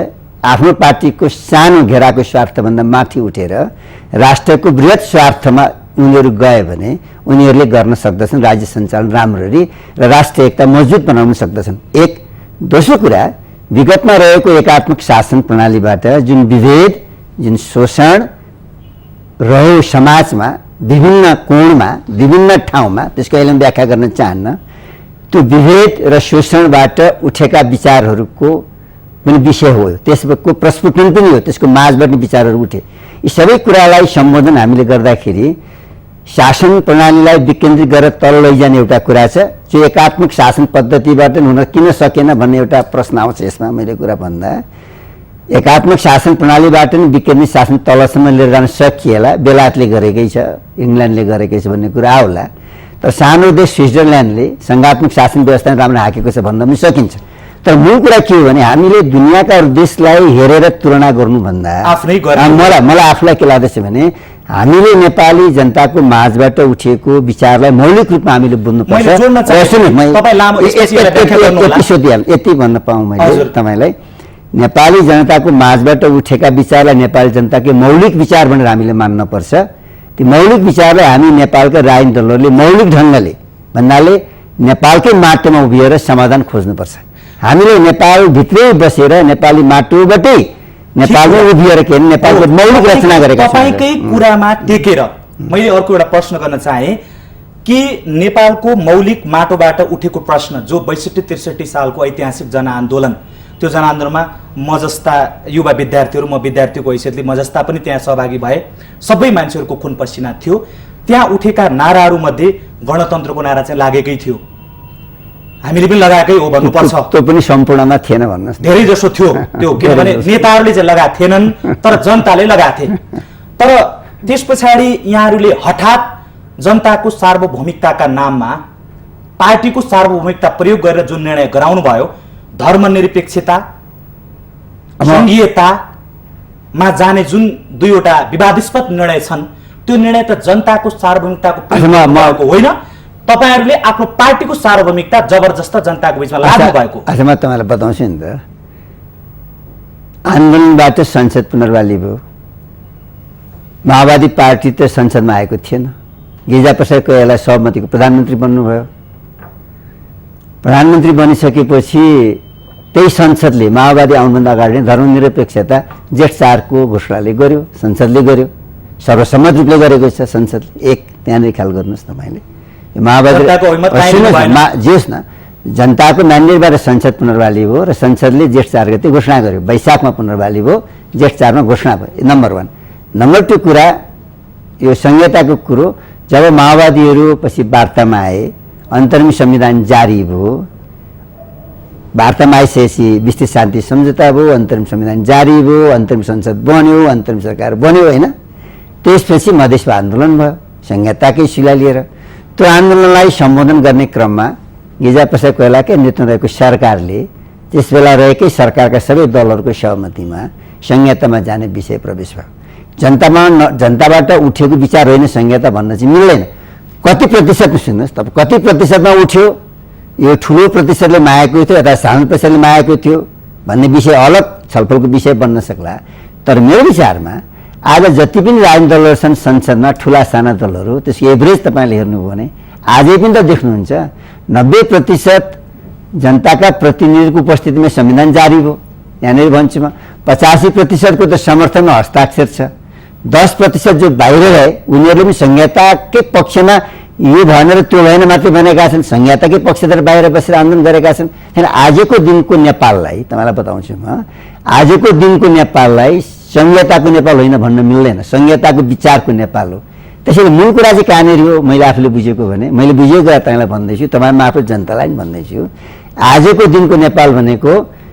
आफ्नो पार्टीको सानो घेराको स्वार्थभन्दा माथि उठेर राष्ट्रको बृहत स्वार्थमा उनीहरू गए भने उनीहरूले गर्न सक्दछन् राज्य सञ्चालन राम्ररी र राष्ट्रिय एकता मजबुत बनाउन सक्दछन्। एक दोस्रो कुरा, विगतमा रहेको एकात्मक शासन प्रणालीबाट जुन विभेद, जुन शोषण रह्यो समाजमा विभिन्न कोणमा, विभिन्न ठाउँमा, त्यसको अहिले व्याख्या गर्न चाहन्न, त्यो विभेद र शोषणबाट उठेका विचारहरूको पनि विषय हो, त्यसको प्रस्फुटन पनि हो, त्यसको माझबाट विचारहरू उठे। यी सबै कुरालाई सम्बोधन हामीले गर्दाखेरि शासन प्रणालीलाई विकेन्द्रित गरेर तल लैजाने एउटा कुरा छ, जो एकात्मक शासन पद्धतिबाट हुन किन सकेन भन्ने एउटा प्रश्न आउँछ यसमा। मैले कुरा भन्दा एकात्मक शासन प्रणालीबाट नि विकेन्द्रित शासन तलसम्म लिएर जान सकिएला, बेलायतले गरेकै छ, इङ्ल्यान्डले गरेकै छ भन्ने कुरा आउला। तर सानो देश स्विजरल्यान्डले सङ्घात्मक शासन व्यवस्था राम्रो हाकेको छ भन्न पनि सकिन्छ। तर मूल कुरा के हो भने हामीले दुनियाँका देशलाई हेरेर तुलना गर्नुभन्दा मलाई आफूलाई के लाग्दछ भने हामीले नेपाली जनताको माझबाट उठेको विचारलाई मौलिक रूपमा हामीले बुझ्नुपर्छ। यति भन्न पाऊँ मैले तपाईँलाई, नेपाली जनताको माझबाट उठेका विचारलाई नेपाली जनताकै मौलिक विचार भनेर हामीले मान्नुपर्छ। ती मौलिक विचारलाई हामी नेपालका राजनीतिक दलहरूले मौलिक ढङ्गले भन्नाले नेपालकै माटोमा उभिएर समाधान खोज्नुपर्छ। हामीले नेपालभित्रै बसेर नेपाली माटोबाटै नेपालमा उभिएर के नेपालको मौलिक रचना गरेका छौँ। तपाईँकै कुरामा टेकेर मैले अर्को एउटा प्रश्न गर्न चाहेँ कि नेपालको मौलिक माटोबाट उठेको प्रश्न जो 62-63 सालको ऐतिहासिक जनआन्दोलन, त्यो जनआन्दोलनमा म जस्ता युवा विद्यार्थीहरू, म विद्यार्थीको हैसियतले म जस्ता पनि त्यहाँ सहभागी भए, सबै मान्छेहरूको खुन पसिना थियो। त्यहाँ उठेका नाराहरूमध्ये गणतन्त्रको नारा चाहिँ लागेकै थियो, हामीले पनि लगाएकै हो भन्नुपर्छ। त्यो पनि सम्पूर्णमा थिएन भन्नुहोस्, धेरै जसो थियो त्यो, किनभने नेताहरूले चाहिँ लगाएको थिएनन् तर जनताले लगाएको थिए। तर त्यस पछाडि यहाँहरूले हठात जनताको सार्वभौमिकताका नाममा पार्टीको सार्वभौमिकता प्रयोग गरेर जुन निर्णय गराउनु भयो, धर्मनिरपेक्षता सङ्घीयतामा जाने जुन दुईवटा विवादास्पद निर्णय छन्, त्यो निर्णय त जनताको सार्वभौमिकताको होइन, तपाईहरुले आफ्नो पार्टीको सार्वभौमिकता जबरजस्त जनताको बीचमा लाग्नु भएको। अच्छा, म तपाईँलाई बताउँछु नि त। आन्दोलनबाट संसद पुनर्वाली भयो, माओवादी पार्टी त संसदमा आएको थिएन, गिरिजाप्रसाद कोइराला सहमतिको प्रधानमन्त्री बन्नुभयो। प्रधानमन्त्री बनिसकेपछि त्यही संसदले माओवादी आउनुभन्दा अगाडि धर्मनिरपेक्षता जेठ 4 को घोषणाले गर्यो, संसदले गर्यो, सर्वसम्मत रूपले गरेको छ संसदले। एक त्यहाँनिर ख्याल गर्नुहोस् तपाईँले, माओवादी जेस् न जनताको म्यान्डेटबाट संसद पुनर्वाली भयो र संसदले जेठ 4 गते घोषणा गर्यो, वैशाखमा पुनर्वाली भयो, जेठ 4 मा घोषणा भयो। नम्बर 1। नम्बर 2 कुरा, यो संहिताको कुरो, जब माओवादीहरू पछि वार्तामा आए, अन्तरिम संविधान जारी भयो, वार्तामा आइसकेपछि विस्तृत शान्ति सम्झौता भयो, अन्तरिम संविधान जारी भयो, अन्तरिम संसद बन्यो, अन्तरिम सरकार बन्यो होइन। त्यसपछि मधेसमा आन्दोलन भयो संहिताकै शिला लिएर। त्यो आन्दोलनलाई सम्बोधन गर्ने क्रममा गिरिजाप्रसाद कोइरालाकै नेतृत्वमा रहेको सरकारले त्यसबेला रहेकै सरकारका सबै दलहरूको सहमतिमा संहितामा जाने विषय प्रवेश भयो। जनताबाट उठेको विचार होइन संहिता भन्न चाहिँ मिल्दैन। कति प्रतिशत सुन्नुहोस्, तपाईँ कति प्रतिशतमा उठ्यो, यो ठुलो प्रतिशतले मागेको थियो अथवा सानो प्रतिशतले मागेको थियो भन्ने विषय अलग छलफलको विषय बन्न सक्ला। तर मेरो विचारमा आज जति पनि राजनीतिक दलहरू छन् संसदमा, ठुला साना दलहरू, त्यसको एभरेज तपाईँले हेर्नुभयो भने आजै पनि त देख्नुहुन्छ 90% जनताका प्रतिनिधिको उपस्थितिमा संविधान जारी भयो। यहाँनिर भन्छु म 85% को त समर्थनमा हस्ताक्षर छ। 10% जो बाहिर रहे उनीहरूले पनि संहिताकै पक्षमा यो भएन र त्यो भएन मात्रै भनेका छन्, संहिताकै पक्षतिर बाहिर बसेर आन्दोलन गरेका छन्। आजको दिनको नेपाललाई तपाईँलाई बताउँछु म, आजको दिनको नेपाललाई संहिताको नेपाल होइन भन्न मिल्दैन, संहिताको विचारको नेपाल हो। त्यसैले मूल कुरा चाहिँ कहाँनिर हो मैले आफूले बुझेको भने, मैले बुझेको कुरा तपाईँलाई भन्दैछु, तपाईँमा आफू जनतालाई पनि भन्दैछु। आजको दिनको नेपाल भनेको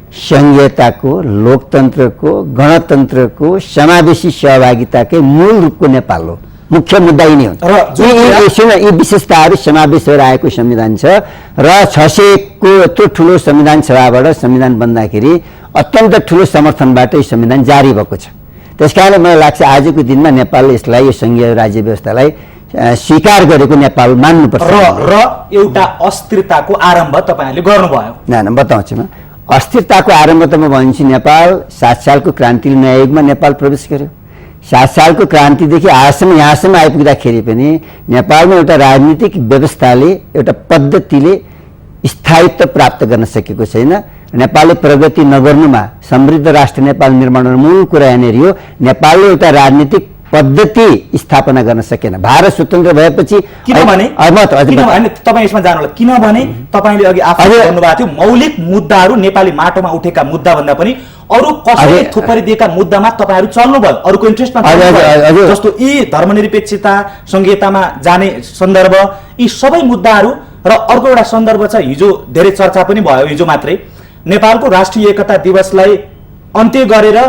संहिताको, लोकतन्त्रको, गणतन्त्रको, समावेशी सहभागिताकै मूल रूपको नेपाल हो। मुख्य मुद्दा यी नै हुन् र यी विशेषताहरू समावेश भएर आएको संविधान छ र 600 को यत्रो ठुलो संविधान सभाबाट संविधान बन्दाखेरि अत्यन्त ठुलो समर्थनबाट यो संविधान जारी भएको छ। त्यसकारण मलाई लाग्छ आजको दिनमा नेपालले यसलाई यो संघीय राज्य व्यवस्थालाई स्वीकार गरेको नेपाल मान्नुपर्छ र एउटा अस्थिरताको आरम्भ तपाईहरुले गर्नुभयो। न बताउँछु म अस्थिरताको आरम्भ त म भन्छु नेपाल 7 सालको क्रान्तिले नयाँ युगमा नेपाल प्रवेश गर्यो। 7 सालको क्रान्तिदेखि यहाँसम्म आइपुग्दाखेरि पनि नेपालमा एउटा राजनीतिक व्यवस्थाले एउटा पद्धतिले स्थायित्व प्राप्त गर्न सकेको छैन। नेपालले प्रगति नगर्नुमा समृद्ध राष्ट्र नेपाल निर्माणमा मूल कुरा यहाँनिर हो नेपालले एउटा राजनीतिक पद्धति स्थापना गर्न सकेन। भारत स्वतन्त्र भएपछि किनभने तपाईँ यसमा जानु होला किनभने तपाईले अघि आफै भन्नुभएको थियो मौलिक मुद्दाहरू नेपाली माटोमा उठेका मुद्दा भन्दा पनि अरु कसैले थुपरी दिएका मुद्दामा तपाईहरु चल्नुभयो अरुको इन्ट्रेस्टमा जस्तो यी धर्मनिरपेक्षता संघीयतामा जाने सन्दर्भ यी सबै मुद्दाहरू र अर्को एउटा सन्दर्भ छ हिजो धेरै चर्चा पनि भयो हिजो मात्रै नेपालको राष्ट्रिय एकता दिवसलाई अन्त्य गरेर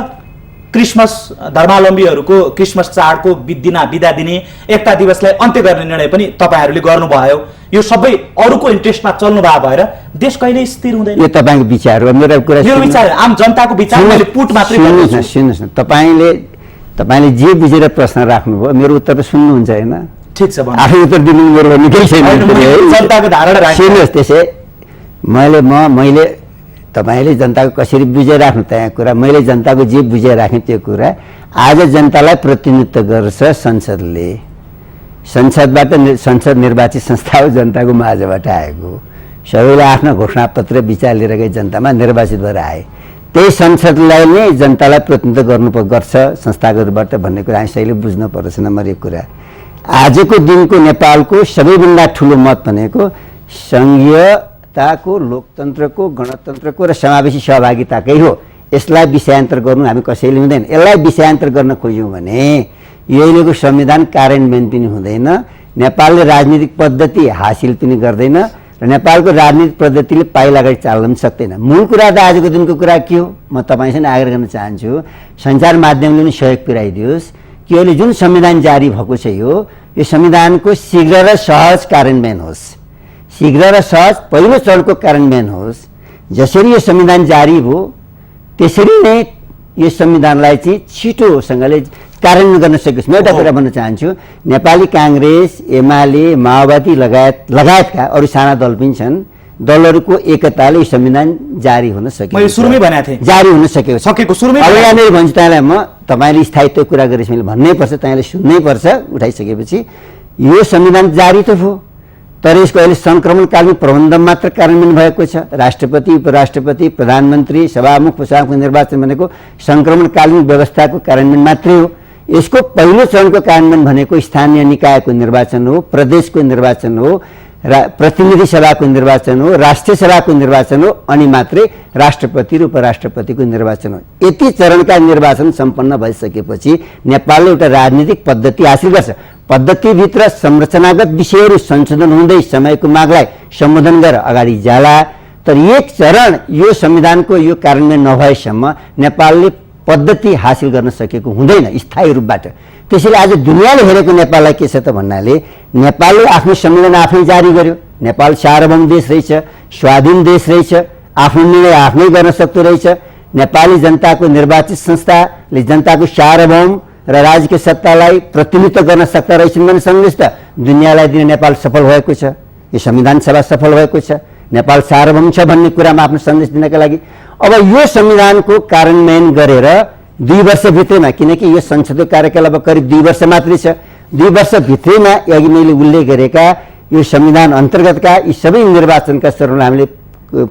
क्रिसमस धर्मावलम्बीहरूको क्रिसमस चाडको बिदा दिने एकता दिवसलाई अन्त्य गर्ने निर्णय पनि तपाईहरुले गर्नुभयो। यो सबै अरुको इन्ट्रेस्टमा चल्नु भएर देश कहिले स्थिर हुँदैन। यो तपाईको विचार हो मेरो कुरा मेरो विचार आम जनताको विचार मैले पुट मात्रै गर्छु। सुन्नुस् न तपाईले जे बुझेर प्रश्न राख्नुभयो मेरो उत्तर त सुन्नुहुन्छ हैन ठीक छ भन्नु आफै उत्तर दिनु मेरो निकै छैन जनताको धारणा राख्नु सुन्नुस् त्यसै मैले तपाईले जनताको कसरी बुझेर राख्नु त यहाँ कुरा मैले जनताको जे बुझेर राख्ने त्यो कुरा आज जनतालाई प्रतिनिधित्व गर्छ संसदले संसदबाट संसद निर्वाचित संस्था हो जनताको माझबाट आएको सबैले आफ्नो घोषणापत्र विचार लिएर गए जनतामा निर्वाचित भएर आए त्यही संसदलाई नै जनतालाई प्रतिनिधित्व गर्छ संस्थागतबाट भन्ने कुरा हामीले बुझ्नु पर्छ नम्बर 1 कुरा आजको दिनको नेपालको सबैभन्दा ठुलो मत भनेको संघीयताको लोकतन्त्रको गणतन्त्रको र समावेशी सहभागिताकै हो। यसलाई विषयान्तर गर्नु हामी कसैले हुँदैन। यसलाई विषयान्तर गर्न खोज्यौं भने यहिलेको संविधान कार्यान्वयन पनि हुँदैन नेपालले राजनीतिक पद्धति हासिल पनि गर्दैन र नेपालको राजनीतिक पद्धतिले पाइला अगाडि चाल्न पनि सक्दैन। मूल कुरा त आजको दिनको कुरा के हो म तपाईसँग आग्रह गर्न चाहन्छु सञ्चार माध्यमले पनि सहयोग पुर्याइदियोस् कि अहिले जुन संविधान जारी भएको छ यो संविधानको शीघ्र र सहज कार्यान्वयन होस्। शीघ्र र सहज पहिलो चरणको कार्यान्वयन होस्। जसरी यो संविधान जारी भयो त्यसरी नै यो संविधानलाई चाहिँ छिटोसँगले कार्यान्वयन गर्न सकियोस्। म एउटा कुरा भन्न चाहन्छु नेपाली कांग्रेस एमाले माओवादी लगायतका अरु साना दल पनि छन् दलहरुको एकताले यो संविधान जारी हुन सकेको मैले सुरुमै भनेको थिएँ जारी हुन सकेको सुरुमै अब यहाँनिर भन्छु तपाईलाई म तपाईले स्थायित्व कुरा गरेछ मैले भन्नै पर्छ तपाईले सुन्नै पर्छ उठाइसकेपछि यो संविधान जारी त भयो तर यसको अहिले संक्रमणकालीन प्रबन्ध मात्र कार्यान्वयन भएको छ। राष्ट्रपति उपराष्ट्रपति प्रधानमन्त्री सभामुख उपसभामुखको निर्वाचन भनेको संक्रमणकालीन व्यवस्थाको कार्यान्वयन मात्रै हो। यसको पहिलो चरणको कार्यान्वयन भनेको स्थानीय निकायको निर्वाचन हो प्रदेशको निर्वाचन हो प्रतिनिधि सभाको निर्वाचन हो राष्ट्रिय सभाको निर्वाचन हो अनि मात्रै राष्ट्रपति र उपराष्ट्रपतिको निर्वाचन हो। यति चरणका निर्वाचन सम्पन्न भइसकेपछि नेपालले एउटा राजनीतिक पद्धति हासिल गर्छ। पद्धतिभित्र संरचनागत विषयहरू संशोधन हुँदै समयको मागलाई सम्बोधन गरेर अगाडि जाला तर एक चरण यो संविधानको यो कार्यान्वयन नभएसम्म नेपालले पद्धति हासिल गर्न सकेको हुँदैन स्थायी रूपबाट। त्यसैले आज दुनियाँले हेरेको नेपाललाई के छ त भन्नाले नेपालले आफ्नो संविधान आफै जारी गर्यो। नेपाल सार्वभौम देश रहेछ स्वाधीन देश रहेछ आफ्नो निर्णय आफै गर्न सक्दो रहेछ। नेपाली जनताको निर्वाचित संस्थाले जनताको सार्वभौम र राजकीय सत्तालाई प्रतिनिधित्व गर्न सक्दा रहेछन् भन्ने सन्देश त दुनियाँलाई दिन नेपाल सफल भएको छ। यो संविधान सभा सफल भएको छ। नेपाल सार्वभौम छ भन्ने कुरामा आफ्नो सन्देश दिनका लागि अब यो संविधानको कार्यान्वयन गरेर 2 वर्ष भित्रैमा किनकि यो संसदको कार्यकाल अब करिब 2 वर्ष मात्रै छ 2 वर्ष भित्रैमा अघि मैले उल्लेख गरेका यो संविधान अन्तर्गतका यी सबै निर्वाचनका चरणलाई हामीले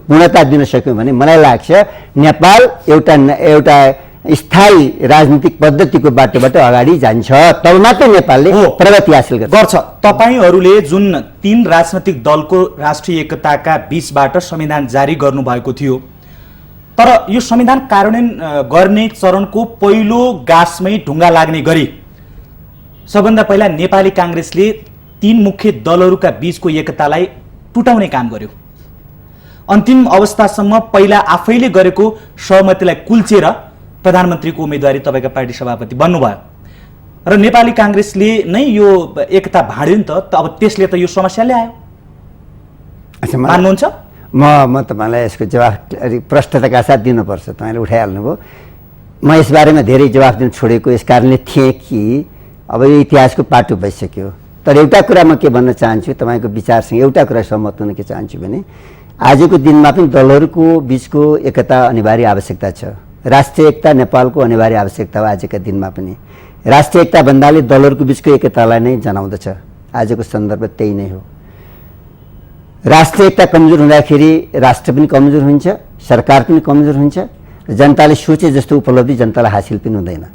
पूर्णता दिन सक्यौं भने मलाई लाग्छ नेपाल एउटा स्थायी राजनीतिक पद्धतिको बाटोबाट अगाडि जान्छ तब मात्र नेपालले प्रगति हासिल गर्छ। तपाईहरुले जुन 3 राजनैतिक दलको राष्ट्रिय एकताका बीचबाट संविधान जारी गर्नु भएको थियो तर यो संविधान कार्यान्वयन गर्ने चरणको पहिलो गाँसमै ढुङ्गा लाग्ने गरी सबभन्दा पहिला नेपाली कांग्रेसले 3 मुख्य दलहरुका बीचको एकतालाई टुटाउने काम गर्यो। अन्तिम अवस्थासम्म पहिला आफैले गरेको सहमतिलाई कुल्चेर प्रधानमन्त्रीको उम्मेदवारी तपाईका पार्टी सभापति बन्नुभयो र नेपाली काङ्ग्रेसले नै यो एकता भाँड्यो नि त अब त्यसले त यो समस्या ल्यायो। अच्छा, मान्नुहुन्छ? म तपाईँलाई यसको जवाफ प्रष्टताका साथ दिनुपर्छ। तपाईँले उठाइहाल्नुभयो। म यस बारेमा धेरै जवाफ दिन छोडेको यस कारणले थिएँ कि अब यो इतिहासको पाटो भइसक्यो। तर एउटा कुरा म के भन्न चाहन्छु, तपाईँको विचारसँग एउटा कुरा सहमत हुन के चाहन्छु भने आजको दिनमा पनि दलहरूको बिचको एकता अनिवार्य आवश्यकता छ। राष्ट्रिय एकता नेपालको अनिवार्य आवश्यकता हो। आजका दिनमा पनि राष्ट्रिय एकता भन्दाले दलहरूको बिचको एकतालाई नै जनाउँदछ। आजको सन्दर्भ त्यही नै हो। राष्ट्रिय एकता कमजोर हुँदाखेरि राष्ट्र पनि कमजोर हुन्छ, सरकार पनि कमजोर हुन्छ, जनताले सोचे जस्तो उपलब्धि जनतालाई हासिल पनि हुँदैन।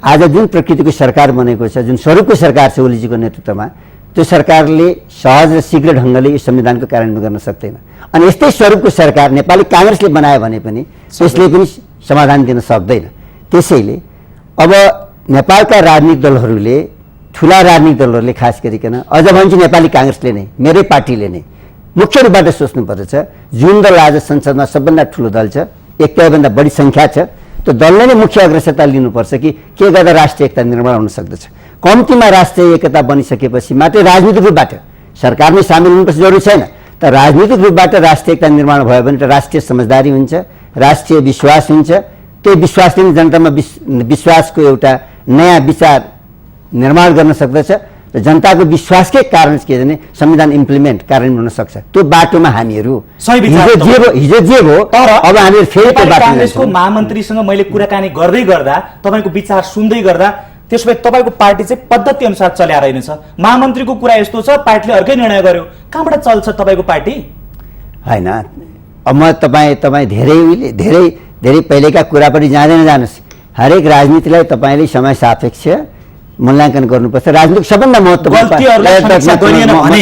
आज जुन प्रकृतिको सरकार बनेको छ, जुन स्वरूपको सरकार छ ओलीजीको नेतृत्वमा, त्यो सरकारले सहज र शीघ्र ढङ्गले यो संविधानको कार्यान्वयन गर्न सक्दैन। अनि यस्तै स्वरूपको सरकार नेपाली काङ्ग्रेसले बनायो भने पनि त्यसले पनि समाधान दिन सक्दैन। त्यसैले अब नेपालका राजनीतिक दलहरूले, ठुला राजनीतिक दलहरूले खास गरिकन, अझ भन्छु नेपाली काङ्ग्रेसले नै, मेरै पार्टीले नै मुख्य रूपबाट सोच्नुपर्छ जुन दल आज संसदमा सबभन्दा ठुलो दल छ, एक तयभन्दा बढी सङ्ख्या छ, त्यो दलले नै मुख्य अग्रसरता लिनुपर्छ कि के गर्दा राष्ट्रिय एकता निर्माण हुन सक्दछ। कम्तीमा राष्ट्रिय एकता बनिसकेपछि मात्रै राजनीतिक रूपबाट सरकारमै सामेल हुनुपर्छ जरुरी छैन, तर राजनीतिक रूपबाट राष्ट्रिय एकता निर्माण भयो भने त राष्ट्रिय समझदारी हुन्छ, राष्ट्रिय विश्वास हुन्छ। त्यो विश्वासले नै जनतामा विश्वासको एउटा नयाँ विचार निर्माण गर्न सक्दछ र जनताको विश्वासकै कारण के भने संविधान इम्प्लिमेन्ट कार्यान्वयन हुन सक्छ। त्यो बाटोमा हामीहरू हिजो जे भयो अब हामीहरू फेरि त्यो बाटोमा काङ्ग्रेसको महामन्त्रीसँग मैले कुराकानी गर्दै गर्दा, तपाईँको विचार सुन्दै गर्दा, त्यसो भए तपाईँको पार्टी चाहिँ पद्धति अनुसार चल्या रहेनछ। महामन्त्रीको कुरा यस्तो छ, पार्टीले अर्कै निर्णय गर्यो, कहाँबाट चल्छ तपाईँको पार्टी? होइन, अब म तपाईँ धेरै पहिलेका कुरा पनि जाँदैन जानुहोस्। हरेक राजनीतिलाई तपाईँले समय सापेक्ष मूल्याङ्कन गर्नुपर्छ। राजनीतिको सबभन्दा महत्त्वपूर्ण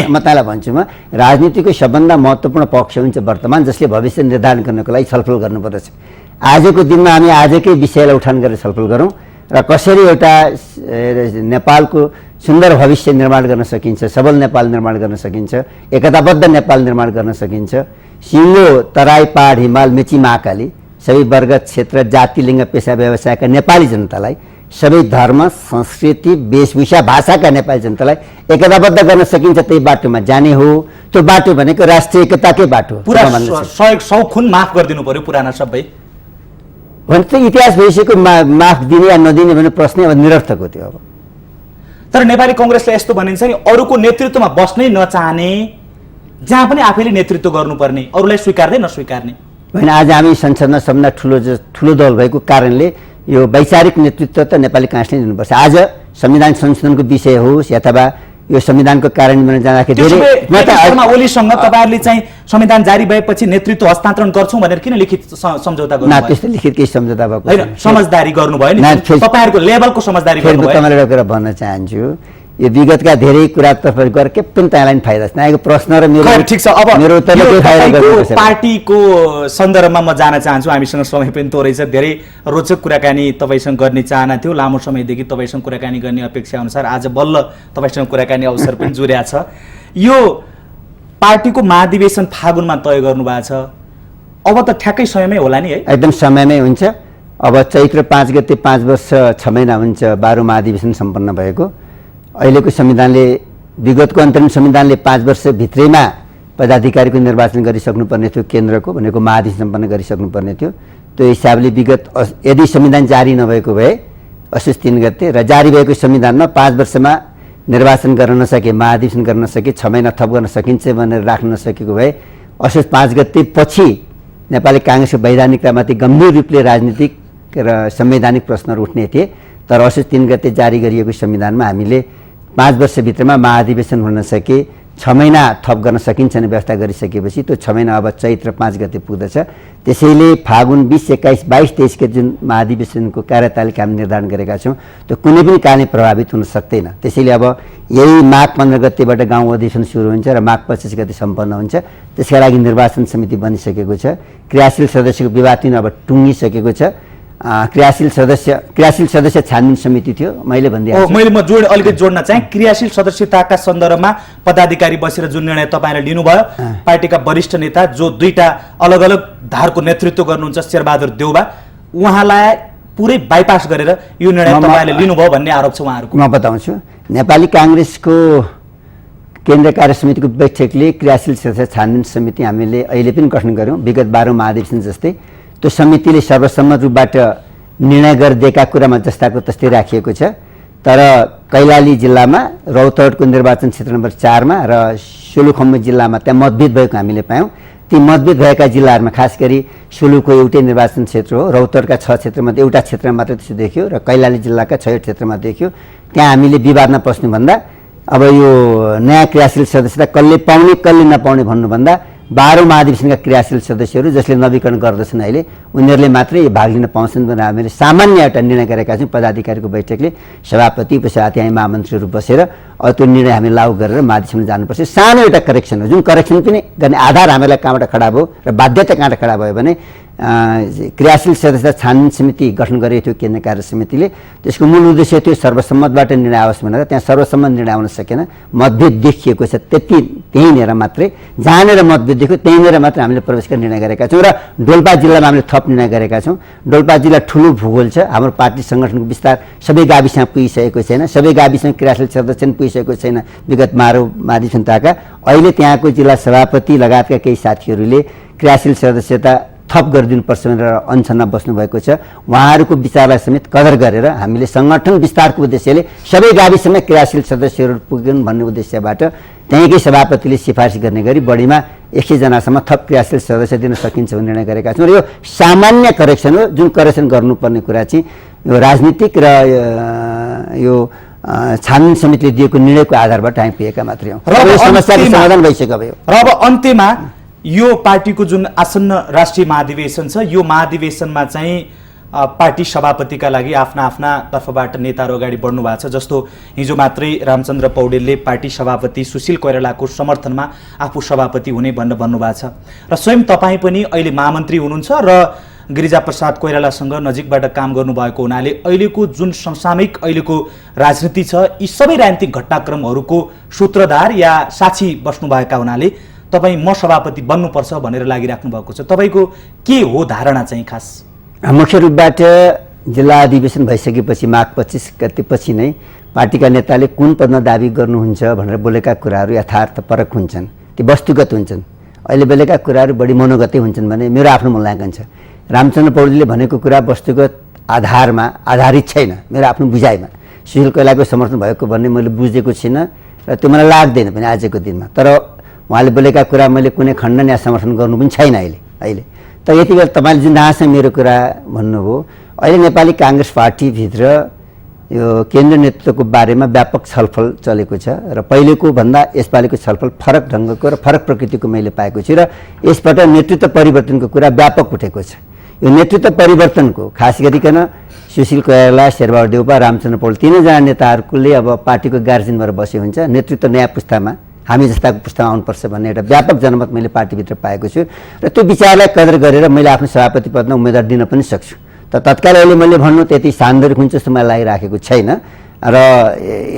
म तपाईँलाई भन्छु, म राजनीतिको सबभन्दा महत्त्वपूर्ण पक्ष हुन्छ वर्तमान, जसले भविष्य निर्धारण गर्नको लागि छलफल गर्नुपर्दछ। आजको दिनमा हामी आजकै विषयलाई उठान गरेर छलफल गरौँ र कसरी एउटा नेपालको सुन्दर भविष्य निर्माण गर्न सकिन्छ, सबल नेपाल निर्माण गर्न सकिन्छ, एकताबद्ध नेपाल निर्माण गर्न सकिन्छ। सिङ्गो, तराई, पहाड, हिमाल, मेची, महाकाली सबै वर्ग, क्षेत्र, जाति, लिङ्ग, पेसा, व्यवसायका नेपाली जनतालाई, सबै धर्म, संस्कृति, वेशभूषा, भाषाका नेपाली जनतालाई एकताबद्ध गर्न सकिन्छ। त्यही बाटोमा जाने हो। त्यो बाटो भनेको राष्ट्रिय एकताकै बाटो। पुरा 100 खुन माफ गरिदिनु पर्यो पुराना सबै भने चाहिँ इतिहास भइसक्यो। माफ दिने या नदिने भन्ने प्रश्न अब निरर्थक हो त्यो। अब तर नेपाली कङ्ग्रेसले यस्तो भनिन्छ नि, अरूको नेतृत्वमा बस्नै नचाहने, जहाँ पनि आफैले नेतृत्व गर्नुपर्ने, अरूलाई स्वीकार्दै नस्वीकार्ने। होइन, आज हामी संसदमा सबभन्दा ठुलो दल भएको कारणले यो वैचारिक नेतृत्व त नेपाली काङ्ग्रेसले दिनुपर्छ। आज संविधान संशोधनको विषय होस् अथवा यो संविधानको कार्यान्वयन जाँदाखेरि ओलीसँग तपाईँहरूले चाहिँ संविधान जारी भएपछि नेतृत्व हस्तान्तरण गर्छौँ भनेर किन लिखित सम्झौता गर्नु? त्यस्तो लिखित केही सम्झौता भएको होइन, समझदारी गर्नुभयो नि, तपाईँहरूको लेभलको समझदारी गर्नुभयो। तपाईँलाई एउटा कुरा भन्न चाहन्छु, यो विगतका धेरै कुरातर्फ गएर के पनि तपाईँलाई फाइदा छैन। आएको प्रश्न र मेरो ठिक छ। अब मेरो पार्टीको सन्दर्भमा म जान चाहन्छु, हामीसँग समय पनि थोरै छ। धेरै रोचक कुराकानी तपाईँसँग गर्ने चाहना थियो, लामो समयदेखि तपाईँसँग कुराकानी गर्ने अपेक्षा अनुसार आज बल्ल तपाईँसँग कुराकानी अवसर पनि जुर्या छ। यो पार्टीको महाधिवेशन फागुनमा तय गर्नु भएको छ, अब त ठ्याक्कै समयमै होला नि है? एकदम समयमै हुन्छ। अब चैत्र 5 गते 5 वर्ष 6 महिना हुन्छ 12औं महाधिवेशन सम्पन्न भएको। अहिलेको संविधानले, विगतको अन्तरिम संविधानले 5 वर्षभित्रैमा पदाधिकारीको निर्वाचन गरिसक्नुपर्ने थियो, केन्द्रको भनेको महाधिवेशन सम्पन्न गरिसक्नुपर्ने थियो। त्यो हिसाबले विगत यदि संविधान जारी नभएको भए असोज 3 गते र जारी भएको संविधानमा 5 वर्षमा निर्वाचन गर्न नसके, महाधिवेशन गर्न नसके, 6 महिना थप गर्न सकिन्छ भनेर राख्न नसकेको भए असोज 5 गते पछि नेपाली काङ्ग्रेसको वैधानिकतामाथि गम्भीर रूपले राजनीतिक र संवैधानिक प्रश्नहरू उठ्ने थिए। तर असोज 3 गते जारी गरिएको संविधानमा हामीले 5 वर्षभित्रमा महाधिवेशन हुन सके, 6 महिना थप गर्न सकिन्छ भने व्यवस्था गरिसकेपछि त्यो 6 महिना अब चैत्र 5 गते पुग्दछ। त्यसैले फागुन 20, 21, 22, 23 गते जुन महाधिवेशनको कार्यतालिका हामी निर्धारण गरेका छौँ त्यो कुनै पनि कारणले प्रभावित हुन सक्दैन। त्यसैले अब यही माघ 15 गतेबाट गाउँ अधिवेशन सुरु हुन्छ र माघ 25 गते सम्पन्न हुन्छ। त्यसका लागि निर्वाचन समिति बनिसकेको छ। क्रियाशील सदस्यको विवाद पनि अब टुङ्गिसकेको छ। क्रियाशील सदस्य छानबिन समिति थियो। मैले अलिकति जोड्न चाहे, क्रियाशील सदस्यताका सन्दर्भमा पदाधिकारी बसेर जुन निर्णय तपाईँले लिनुभयो, पार्टीका वरिष्ठ नेता जो 2टा अलग अलग धारको नेतृत्व गर्नुहुन्छ, शेरबहादुर देउबा, उहाँलाई पुरै बाइपास गरेर यो निर्णय तपाईँले लिनुभयो भन्ने आरोप छ उहाँहरूको। म बताउँछु। नेपाली काङ्ग्रेसको केन्द्रीय कार्य समितिको बैठकले क्रियाशील सदस्य छानबिन समिति हामीले अहिले पनि गठन गऱ्यौँ विगत 12 महाधिवेशन जस्तै। त्यो समितिले सर्वसम्मत रूपबाट निर्णय गरिदिएका कुरामा जस्ताको तस्तै राखिएको छ। तर कैलाली जिल्लामा रौतहटको निर्वाचन क्षेत्र नम्बर 4 मा र सोलुखम्बु जिल्लामा त्यहाँ मतभेद भएको हामीले पायौँ। ती मतभेद भएका जिल्लाहरूमा खास गरी सोलुको एउटै निर्वाचन क्षेत्र हो, रौतहटका 6 क्षेत्रमध्ये एउटा क्षेत्रमा मात्र त्यसो देखियो र कैलाली जिल्लाका 6 क्षेत्रमा देखियो। त्यहाँ हामीले विवादमा पस्नुभन्दा अब यो नयाँ क्रियाशील सदस्यता कसले पाउने कसले नपाउने भन्नुभन्दा 12 महाधिवेशनका क्रियाशील सदस्यहरू जसले नवीकरण गर्दछन् अहिले उनीहरूले मात्रै भाग लिन पाउँछन् भनेर हामीले सामान्य एउटा निर्णय गरेका छौँ। पदाधिकारीको बैठकले सभापति उपसभापति महामन्त्रीहरू बसेर त्यो निर्णय हामी लागू गरेर महाधिवेशनमा जानुपर्छ। सानो एउटा करेक्सन हो, जुन करेक्सन पनि गर्ने आधार हामीलाई कहाँबाट खडा भयो र बाध्यता कहाँबाट खडा भयो भने क्रियाशील सदस्यता छानबिन समिति गठन गरेको थियो केन्द्रीय कार्य समितिले। त्यसको मूल उद्देश्य थियो सर्वसम्मतबाट निर्णय आओस् भनेर। त्यहाँ सर्वसम्मत निर्णय आउन सकेन, मतभेद देखिएको छ। त्यहीँनिर मात्रै जहाँनिर मतभेद देखियो त्यहीँनिर मात्रै हामीले प्रवेश गर्ने निर्णय गरेका छौँ। र डोल्पा जिल्लामा हामीले थप निर्णय गरेका छौँ। डोल्पा जिल्ला ठुलो भूगोल छ, हाम्रो पार्टी सङ्गठनको विस्तार सबै गाविसमा पुगिसकेको छैन, सबै गाविसमा क्रियाशील सदस्य पुगिसकेको छैन विगत 12 महाधिवेशन ताका। अहिले त्यहाँको जिल्ला सभापति लगायतका केही साथीहरूले क्रियाशील सदस्यता थप गरिदिनुपर्छ भनेर अनसनमा बस्नुभएको छ। उहाँहरूको विचारलाई समेत कदर गरेर हामीले सङ्गठन विस्तारको उद्देश्यले सबै गाविसमा क्रियाशील सदस्यहरू पुगुन् भन्ने उद्देश्यबाट त्यहीँकै सभापतिले सिफारिस गर्ने गरी बढीमा 100 जनासम्म थप क्रियाशील सदस्य दिन सकिन्छ भन्ने निर्णय गरेका छौँ। र यो सामान्य करेक्सन हो, जुन करेक्सन गर्नुपर्ने कुरा चाहिँ यो राजनीतिक र यो छानबिन समितिले दिएको निर्णयको आधारबाट हामी पुगेका मात्रै हौँ र यो समस्याको समाधान भइसक्यो भयो। र अब अन्त्यमा यो पार्टीको जुन आसन्न राष्ट्रिय महाधिवेशन छ यो महाधिवेशनमा चाहिँ पार्टी सभापतिका लागि आफ्ना आफ्ना तर्फबाट नेताहरू अगाडि बढ्नु भएको छ। जस्तो हिजो मात्रै रामचन्द्र पौडेलले पार्टी सभापति सुशील कोइरालाको समर्थनमा आफू सभापति हुने भनेर भन्नुभएको छ र स्वयं तपाईँ पनि अहिले महामन्त्री हुनुहुन्छ र गिरिजाप्रसाद कोइरालासँग नजिकबाट काम गर्नुभएको हुनाले अहिलेको जुन समसामयिक अहिलेको राजनीति छ यी सबै राजनीतिक घटनाक्रमहरूको सूत्रधार या साक्षी बस्नुभएका हुनाले तपाईँ म सभापति बन्नुपर्छ भनेर लागिराख्नु भएको छ। तपाईँको के हो धारणा चाहिँ खास? मुख्य रूपबाट जिल्ला अधिवेशन भइसकेपछि माघ 25 गतेपछि नै पार्टीका नेताले कुन पदमा दाबी गर्नुहुन्छ भनेर बोलेका कुराहरू यथार्थपरक हुन्छन्, ती वस्तुगत हुन्छन्। अहिले बोलेका कुराहरू बढी मनोगतै हुन्छन् भने मेरो आफ्नो मूल्याङ्कन छ। रामचन्द्र पौडेलले भनेको कुरा वस्तुगत आधारमा आधारित छैन, मेरो आफ्नो बुझाइमा। सुशील कोइरालाको समर्थन भएको भन्ने मैले बुझेको छैन र त्यो मलाई लाग्दैन पनि आजको दिनमा। तर उहाँले बोलेका कुरा मैले कुनै खण्डन या समर्थन गर्नु पनि छैन अहिले। त यति बेला तपाईँले जुन जहाँसम्म मेरो कुरा भन्नुभयो, अहिले नेपाली काङ्ग्रेस पार्टीभित्र यो केन्द्रीय नेतृत्वको बारेमा व्यापक छलफल चलेको छ र पहिलेको भन्दा यसपालिको छलफल फरक ढङ्गको र फरक प्रकृतिको मैले पाएको छु र यसबाट नेतृत्व परिवर्तनको कुरा व्यापक उठेको छ। यो नेतृत्व परिवर्तनको खास गरिकन सुशील कोइराला, शेरबहादुर देउपा, रामचन्द्र पौडेल तीनैजना नेताहरूले अब पार्टीको गार्जियन भएर बसे हुन्छ। नेतृत्व नयाँ पुस्तामा हामी जस्ताको पुस्तामा आउनुपर्छ भन्ने एउटा व्यापक जनमत मैले पार्टीभित्र पाएको छु र त्यो विचारलाई कदर गरेर मैले आफ्नो सभापति पदमा उम्मेदवार दिन पनि सक्छु। त तत्काल अहिले मैले भन्नु त्यति सान्दर्भिक हुन्छ जस्तो मलाई लागिराखेको छैन र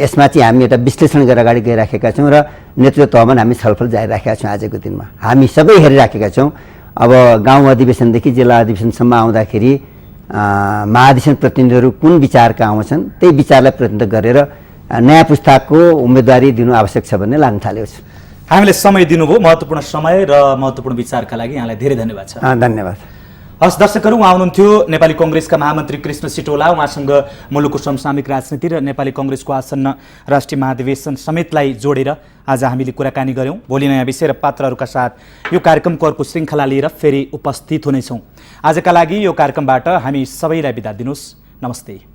यसमा चाहिँ हामी एउटा विश्लेषण गरेर अगाडि गइराखेका छौँ र नेतृत्व तहमा हामी छलफल जारी राखेका छौँ। आजको दिनमा हामी सबै हेरिराखेका छौँ। अब गाउँ अधिवेशनदेखि जिल्ला अधिवेशनसम्म आउँदाखेरि महाधिवेशन प्रतिनिधिहरू कुन विचारका आउँछन् त्यही विचारलाई प्रतिनिधित्व गरेर नयाँ पुस्ताको उम्मेदवारी दिनु आवश्यक छ भन्ने लाग्न थालेको छ। हामीले समय दिनुभयो, महत्त्वपूर्ण समय र महत्त्वपूर्ण विचारका लागि यहाँलाई धेरै धन्यवाद छ। धन्यवाद। हस् दर्शकहरू, उहाँ हुनुहुन्थ्यो नेपाली कङ्ग्रेसका महामन्त्री कृष्ण सिटौला। उहाँसँग मुलुकको समसामयिक राजनीति र नेपाली कङ्ग्रेसको आसन्न राष्ट्रिय महाधिवेशन समेतलाई जोडेर आज हामीले कुराकानी गऱ्यौँ। भोलि नयाँ विषय र पात्रहरूका साथ यो कार्यक्रमको अर्को श्रृङ्खला लिएर फेरि उपस्थित हुनेछौँ। आजका लागि यो कार्यक्रमबाट हामी सबैलाई बिदा दिनुहोस्। नमस्ते।